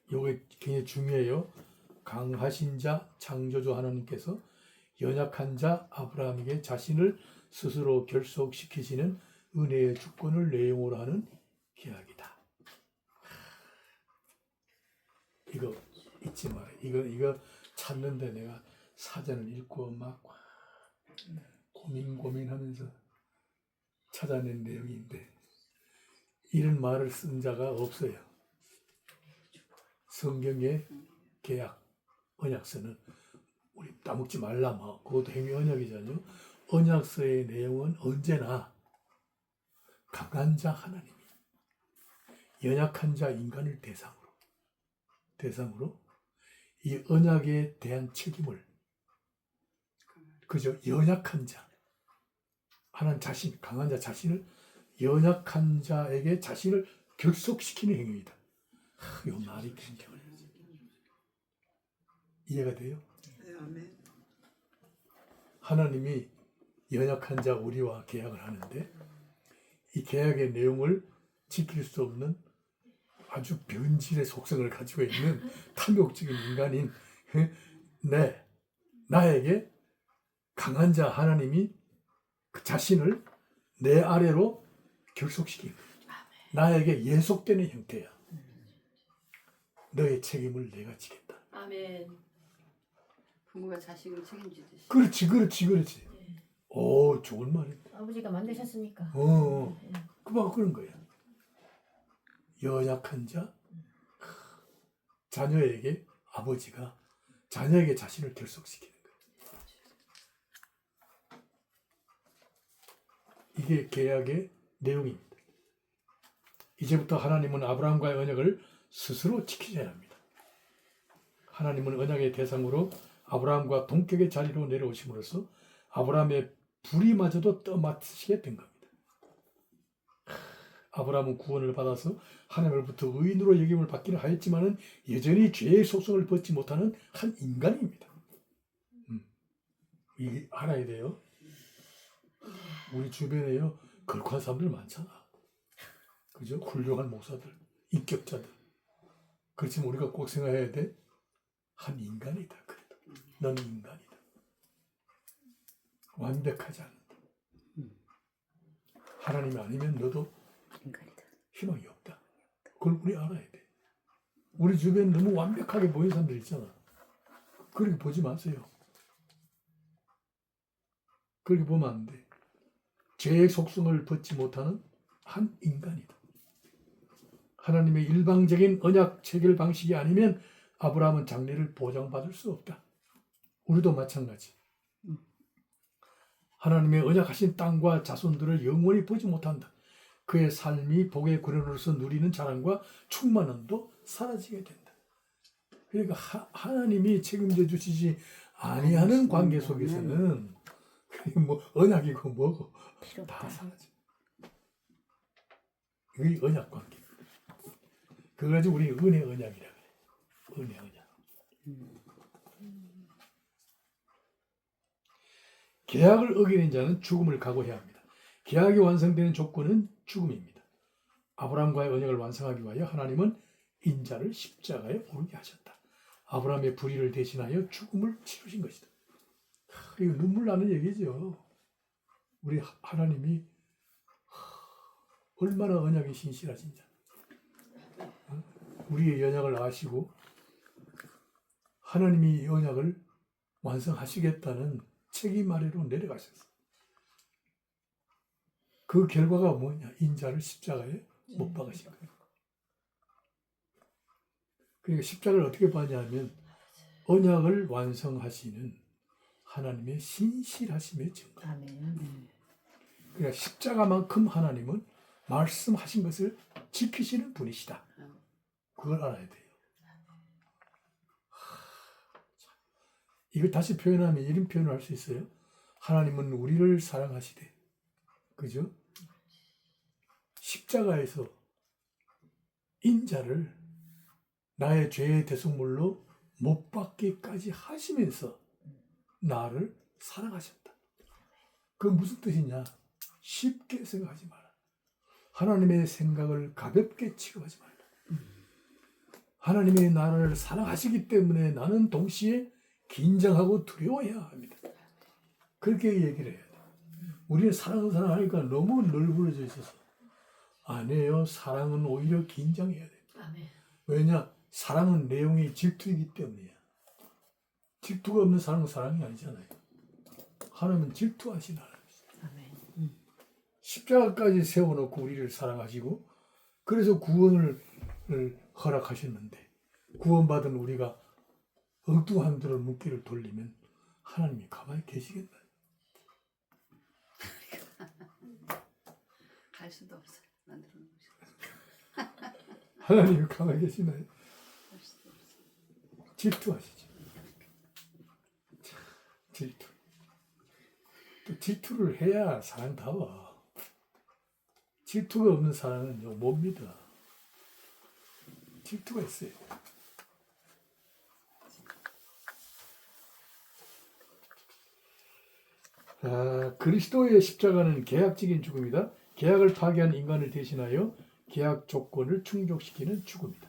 이게 굉장히 중요해요. 강하신 자 창조주 하나님께서 연약한 자 아브라함에게 자신을 스스로 결속시키시는 은혜의 주권을 내용으로 하는 계약이다. 이거 잊지 마라. 이거 찾는데 내가 사전을 읽고 막 고민하면서 찾아낸 내용인데 이런 말을 쓴 자가 없어요. 성경의 계약, 언약서는 우리 따먹지 말라 뭐 그것도 행위 언약이잖아요. 언약서의 내용은 언제나 강한 자 하나님이 연약한 자 인간을 대상으로 이 언약에 대한 책임을 그저 연약한 자 하나님 자신, 강한 자 자신을 연약한 자에게 자신을 결속시키는 행위이다. 이 말이 굉장히 이해가 돼요? 네, 아멘. 하나님이 연약한 자 우리와 계약을 하는데 이 계약의 내용을 지킬 수 없는 아주 변질의 속성을 가지고 있는 탐욕적인 인간인 나에게 강한 자 하나님이 그 자신을 내 아래로 결속시킨 거예요. 나에게 예속되는 형태야. 너의 책임을 내가 지겠다. 아멘. 부모가 자식을 책임지듯이. 그렇지. 오, 좋은 말이다. 아버지가 만드셨으니까. 그만 그런 거야. 연약한 자, 자녀에게 아버지가 자녀에게 자신을 결속시키는 거야. 이게 계약의 내용입니다. 이제부터 하나님은 아브라함과의 언약을 스스로 지키셔야 합니다. 하나님은 언약의 대상으로 아브라함과 동격의 자리로 내려오심으로써 아브라함의 불의마저도 떠맡으시게 된 겁니다. 아브라함은 구원을 받아서 하나님으로부터 의인으로 여김을 받기는 하였지만은 여전히 죄의 속성을 벗지 못하는 한 인간입니다. 이 알아야 돼요. 우리 주변에요 걸크한 사람들 많잖아. 그죠? 훌륭한 목사들, 인격자들. 그렇지만 우리가 꼭 생각해야 돼. 한 인간이다. 그래도 너는 인간이다. 완벽하지 않는다. 하나님이 아니면 너도 인간이다. 희망이 없다. 그걸 우리 알아야 돼. 우리 주변에 너무 완벽하게 보이는 사람들 있잖아. 그렇게 보지 마세요. 그렇게 보면 안 돼. 죄의 속성을 벗지 못하는 한 인간이다. 하나님의 일방적인 언약 체결 방식이 아니면 아브라함은 장래를 보장받을 수 없다. 우리도 마찬가지. 하나님의 언약하신 땅과 자손들을 영원히 보지 못한다. 그의 삶이 복의 근원으로서 누리는 자랑과 충만함도 사라지게 된다. 그러니까 하나님이 책임져 주시지 아니하는 관계 속에서는 뭐 언약이고 뭐고 다 사라져. 이게 언약 관계. 그거 가지고 우리 은혜 언약이라 그래. 은혜 언약. 계약을 어기는 자는 죽음을 각오해야 합니다. 계약이 완성되는 조건은 죽음입니다. 아브라함과의 언약을 완성하기 위하여 하나님은 인자를 십자가에 오르게 하셨다. 아브라함의 불의를 대신하여 죽음을 치르신 것이다. 이거 눈물 나는 얘기죠. 우리 하나님이 얼마나 언약이 신실하신 자. 우리의 언약을 아시고 하나님이 이 언약을 완성하시겠다는 책임 아래로 내려가셨어. 그 결과가 뭐냐? 인자를 십자가에 못 박으신 거예요. 그러니까 십자가를 어떻게 봤냐면 언약을 완성하시는 하나님의 신실하심의 증거. 그러니까 십자가만큼 하나님은 말씀하신 것을 지키시는 분이시다. 그걸 알아야 돼요. 이걸 다시 표현하면 이런 표현을 할 수 있어요. 하나님은 우리를 사랑하시되, 그죠? 십자가에서 인자를 나의 죄의 대속물로 못 박기까지 하시면서 나를 사랑하셨다. 그건 무슨 뜻이냐? 쉽게 생각하지 마라. 하나님의 생각을 가볍게 취급하지 말라. 하나님이 나를 사랑하시기 때문에 나는 동시에 긴장하고 두려워해야 합니다. 그렇게 얘기를 해야 돼. 우리는 사랑하니까 너무 널브러져 있어서 아니에요. 사랑은 오히려 긴장해야 돼. 왜냐? 사랑은 내용이 질투이기 때문이야. 질투가 없는 사랑은 사랑이 아니잖아요. 하나님은 질투하신 하나님이세요. 십자가까지 세워놓고 우리를 사랑하시고 그래서 구원을 허락하셨는데 구원받은 우리가 엉뚱한 대로 눈길을 돌리면 하나님이 가만히 계시겠나? 갈 수도 없어요. 만들어 놓으셔. 하나님이 가만히 계시나요? 갈 수도 없어요. 질투하시죠. 질투. 또 질투를 해야 사랑다워. 질투가 없는 사랑은 못 믿어. 질투가 있어요. 그리스도의 십자가는 계약적인 죽음이다. 계약을 파괴한 인간을 대신하여 계약 조건을 충족시키는 죽음이다.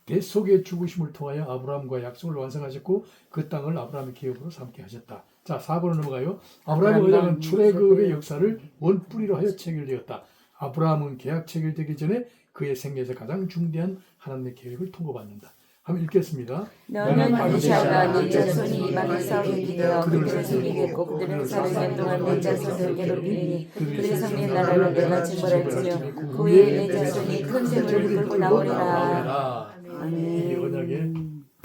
대속의 죽으심을 통하여 아브라함과 약속을 완성하셨고 그 땅을 아브라함의 기업으로 삼게 하셨다. 자, 4번으로 넘어가요. 아브라함의 언약은 출애굽의 역사를 원뿌리로 하여 체결되었다. 아브라함은 계약 체결되기 전에 그의 생애에서 가장 중대한 하나님의 계획을 통보받는다. 한번 읽겠습니다. 너는 반드시 알라 네 자손이 많은 싸움에 기대어 그들을 섬기겠고 그들은 400년 동안 내 자손을 괴롭히니 그들의 성의 나라를 내가 증벌할지며 그 후에 내 자손이 큰 샘을 이끌고 나오리라. 이게 언약의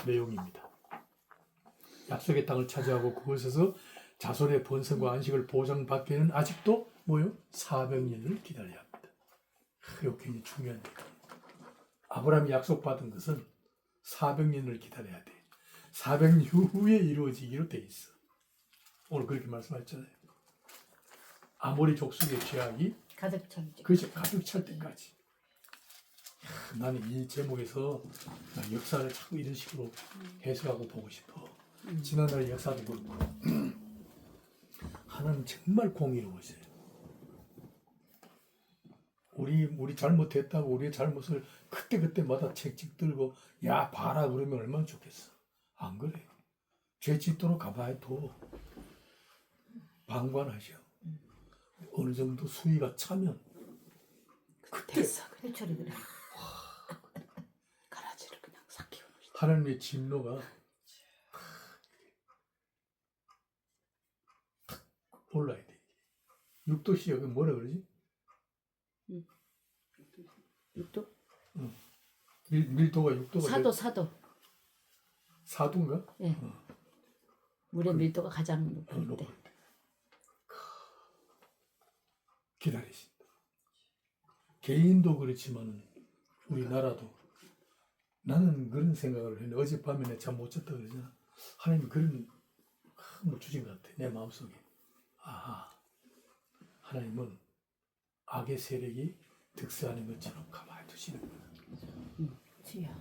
내용입니다. 약속의 땅을 차지하고 그곳에서 자손의 번성과 안식을 보장받기에는 아직도 뭐요? 400년을 기다려야 합니다. 이거 굉장히 중요한 거예요. 아브라함이 약속받은 것은 400년을 기다려야 돼. 400년 후에 이루어지기로 돼 있어. 오늘 그렇게 말씀하셨잖아요. 아모리 족속의 죄악이 가득 찰 그렇죠. 가득 찰 때까지. 나는 이 제목에서 역사를 자꾸 이런 식으로 해석하고 보고 싶어. 지난날 역사도 그렇고 하나님 정말 공의로우세요. 우리 잘못했다고 우리의 잘못을 그때마다 책찍 들고 야 봐라 그러면 얼마나 좋겠어. 안 그래요. 죄 짓도록 가봐야 또 방관하셔. 어느 정도 수위가 차면 그때 회초리 그래. 가라지를 그냥 삭히고 하나님의 진노가 탁 올라야 돼. 6도씨 여기 뭐라 그러지? 6도? 밀도가 6도가 사도. 4도인가? 예. 물의 밀도가 가장 높을 높을 때. 때. 기다리신다. 개인도 그렇지만 우리나라도 나는 그런 생각을 했는데 어젯밤에 내가 잠 못 잤다 그러잖아. 하나님이 그런 뭐 주신 것 같아. 내 마음속에. 아하. 하나님은 악의 세력이 득세하는 것처럼 가만히 두시는 거야. 지야.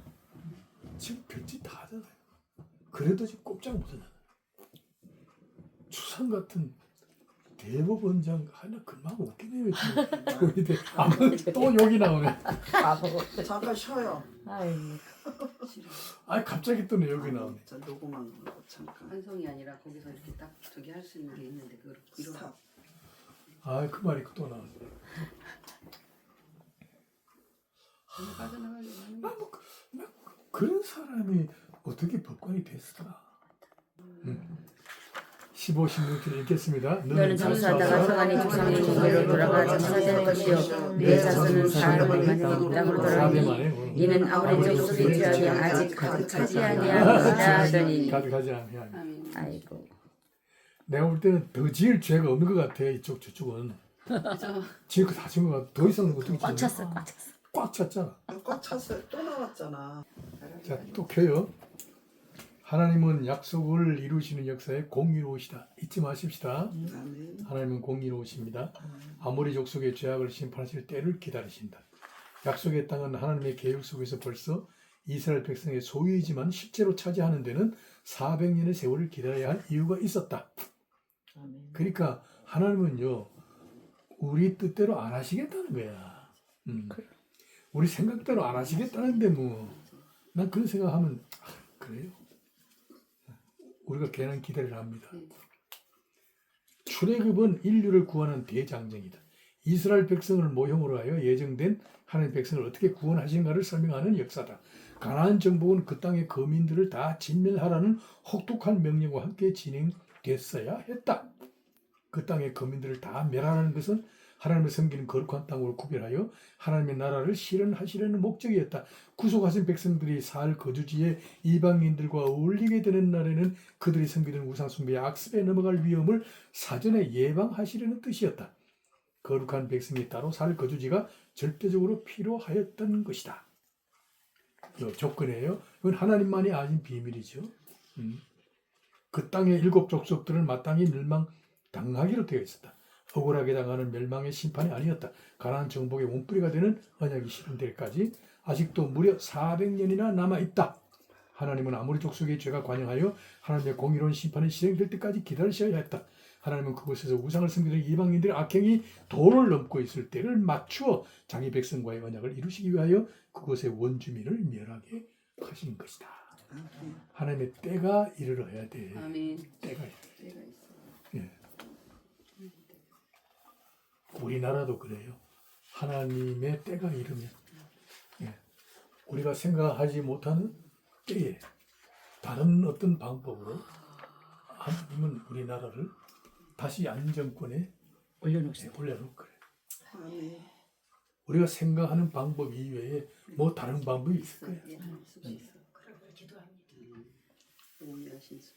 지금 별짓 다 하잖아요. 그래도 지금 꼼짝 못하잖아. 추상 같은 대법원장 하나 금방 웃기네요. 지금 아무 또 욕이 나오네. 잠깐 쉬어요. 아이고. 아 갑자기 또 내 욕이 나오네. 자 녹음한 거 잠깐. 환송이 아니라 거기서 이렇게 딱 저기 할 수 있는 게 있는데 그걸 이런 스탑. 아 그 말이 또 나오네. 빠져나가려고 하는 거. 그런 사람이 어떻게 법관이 됐을까? 15, 16절 읽겠습니다. 너는 장사하다가 평안히 조상의 종교로 돌아가 장사될 것이요 내 자손은 사람을 만에 이 땅으로 돌아오니 이는 아무리 족속의 죄악이 아직 가득 차지 아니하니라 하더니 가득하지 않냐. 아멘. 아이고. 내가 볼 때는 더 지을 죄가 없는 것 같아. 이쪽 저쪽은 그죠? 지을 거 다 지은 것 같아. 더 이상 어떻게 꽉 지어? 찼어. 꽉 찼어. 꽉 찼잖아. 꽉 찼어요. 또 나왔잖아. 자, 또 켜요. 하나님은 약속을 이루시는 역사에 공의로우시다. 잊지 마십시다. 아멘. 하나님은 공의로우십니다. 아모리 족속의 죄악을 심판하실 때를 기다리신다. 약속의 땅은 하나님의 계획 속에서 벌써 이스라엘 백성의 소유이지만 실제로 차지하는 데는 400년의 세월을 기다려야 할 이유가 있었다. 그러니까 하나님은요 우리 뜻대로 안 하시겠다는 거야. 우리 생각대로 안 하시겠다는데 뭐 난 그런 생각하면 그래요. 우리가 괜한 기대를 합니다. 출애굽은 인류를 구하는 대장정이다. 이스라엘 백성을 모형으로 하여 예정된 하나님의 백성을 어떻게 구원하신가를 설명하는 역사다. 가나안 정복은 그 땅의 거민들을 다 진멸하라는 혹독한 명령과 함께 진행됐어야 했다. 그 땅의 거민들을 다 멸하라는 것은 하나님을 섬기는 거룩한 땅으로 구별하여 하나님의 나라를 실현하시려는 목적이었다. 구속하신 백성들이 살 거주지에 이방인들과 어울리게 되는 날에는 그들이 섬기던 우상숭배의 악습에 넘어갈 위험을 사전에 예방하시려는 뜻이었다. 거룩한 백성이 따로 살 거주지가 절대적으로 필요하였던 것이다. 이 조건이에요. 이건 하나님만이 아신 비밀이죠. 그 땅의 7 족속들은 마땅히 멸망당하기로 되어 있었다. 억울하게 당하는 멸망의 심판이 아니었다. 가나안 정복의 원뿌리가 되는 언약이 실현될 때까지 아직도 무려 400년이나 남아있다. 하나님은 아모리 족속의 죄가 관영하여 하나님의 공의로운 심판이 실행될 때까지 기다리셔야 했다. 하나님은 그곳에서 우상을 섬기는 이방인들의 악행이 도를 넘고 있을 때를 맞추어 자기 백성과의 언약을 이루시기 위하여 그곳의 원주민을 멸하게 하신 것이다. 하나님의 때가 이르러야 돼. 아멘. 때가 이르러야 때가 있어. 예. 우리나라도 그래요. 하나님의 때가 이르면 예. 우리가 생각하지 못하는 때에 다른 어떤 방법으로 하나님은 우리나라를 다시 안정권에 올려놓을 거예요. 아멘. 우리가 생각하는 방법 이외에 뭐 다른 방법이 있을 거예요. 예, 할 수가 있어. 그러고 기도합니다. 오해하신 수.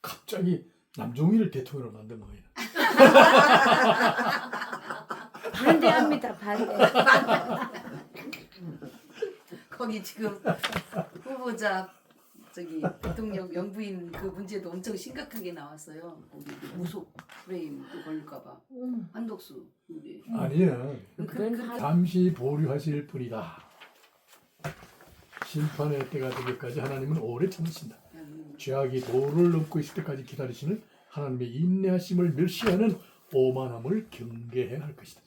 갑자기 남종이를 대통령으로 만든 거예요. 반대합니다. 반대. 거기 지금 후보자 저기 대통령 영부인 그 문제도 엄청 심각하게 나왔어요. 거기 그 무속 프레임 또 걸릴까봐. 한독수. 네. 아니야. 그건 잠시 보류하실 뿐이다. 심판의 때가 되기까지 하나님은 오래 참으신다. 죄악이 도를 넘고 있을 때까지 기다리시는 하나님의 인내하심을 멸시하는 오만함을 경계해야 할 것이다.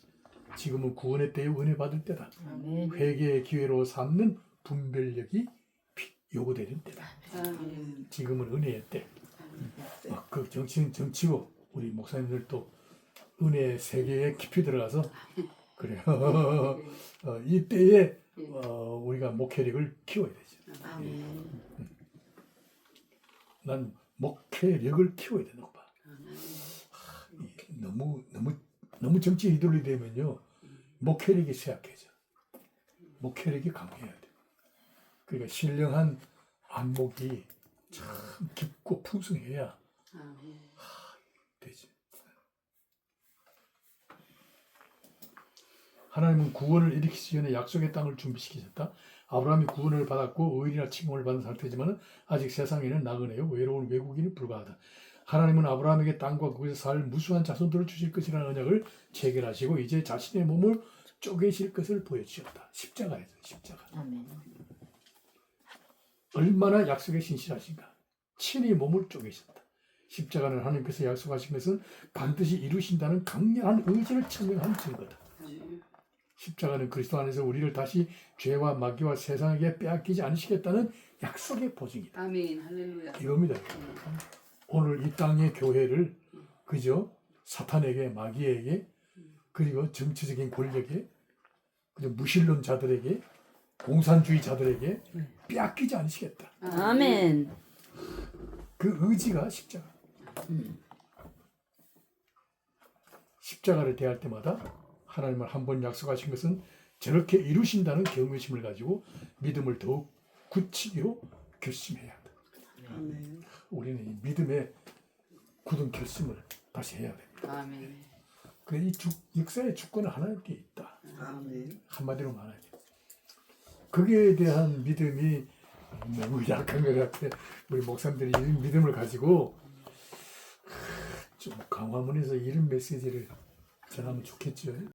지금은 구원의 때에 은혜 받을 때다. 아멘. 회개의 기회로 삼는 분별력이 요구되는 때다. 아멘. 지금은 은혜의 때. 그 정치는 정치고 우리 목사님들도 은혜 세계에 깊이 들어가서 그래요. 이 때에 우리가 목회력을 키워야 되죠. 아멘. 난 목회력을 키워야 되는 거 봐. 너무 정치에 휘둘리게 되면요 목회력이 쇠약해져. 목회력이 강해야 돼. 그러니까 신령한 안목이 참 깊고 풍성해야 아멘. 되지. 하나님은 구원을 일으키기 전에 약속의 땅을 준비시키셨다. 아브라함이 구원을 받았고 의인이라 칭송을 받은 상태지만 아직 세상에는 나그네요 외로운 외국인이 불과하다. 하나님은 아브라함에게 땅과 그곳에 살 무수한 자손들을 주실 것이라는 언약을 체결하시고 이제 자신의 몸을 쪼개실 것을 보여주셨다. 십자가에서 십자가. 아멘. 얼마나 약속에 신실하신가. 친히 몸을 쪼개셨다. 십자가는 하나님께서 약속하신 것은 반드시 이루신다는 강렬한 의지를 증명한 증거다. 십자가는 그리스도 안에서 우리를 다시 죄와 마귀와 세상에게 빼앗기지 않으시겠다는 약속의 보증이다. 아멘. 할렐루야. 이겁니다. 오늘 이 땅의 교회를 그저 사탄에게 마귀에게 그리고 정치적인 권력에 그저 무신론자들에게 공산주의자들에게 빼앗기지 않으시겠다. 아멘. 그 의지가 십자가. 십자가를 대할 때마다 하나님을 한 번 약속하신 것은 저렇게 이루신다는 경외심을 가지고 믿음을 더욱 굳히기로 결심해야 한다. 아멘. 우리는 이 믿음의 굳은 결심을 다시 해야 됩니다. 아멘. 이 역사의 주권은 하나님께 있다. 아멘. 한마디로 말하면 거기에 대한 믿음이 너무 약한 것 같아. 우리 목사님들이 이런 믿음을 가지고 좀 강화문에서 이런 메시지를 전하면 좋겠죠.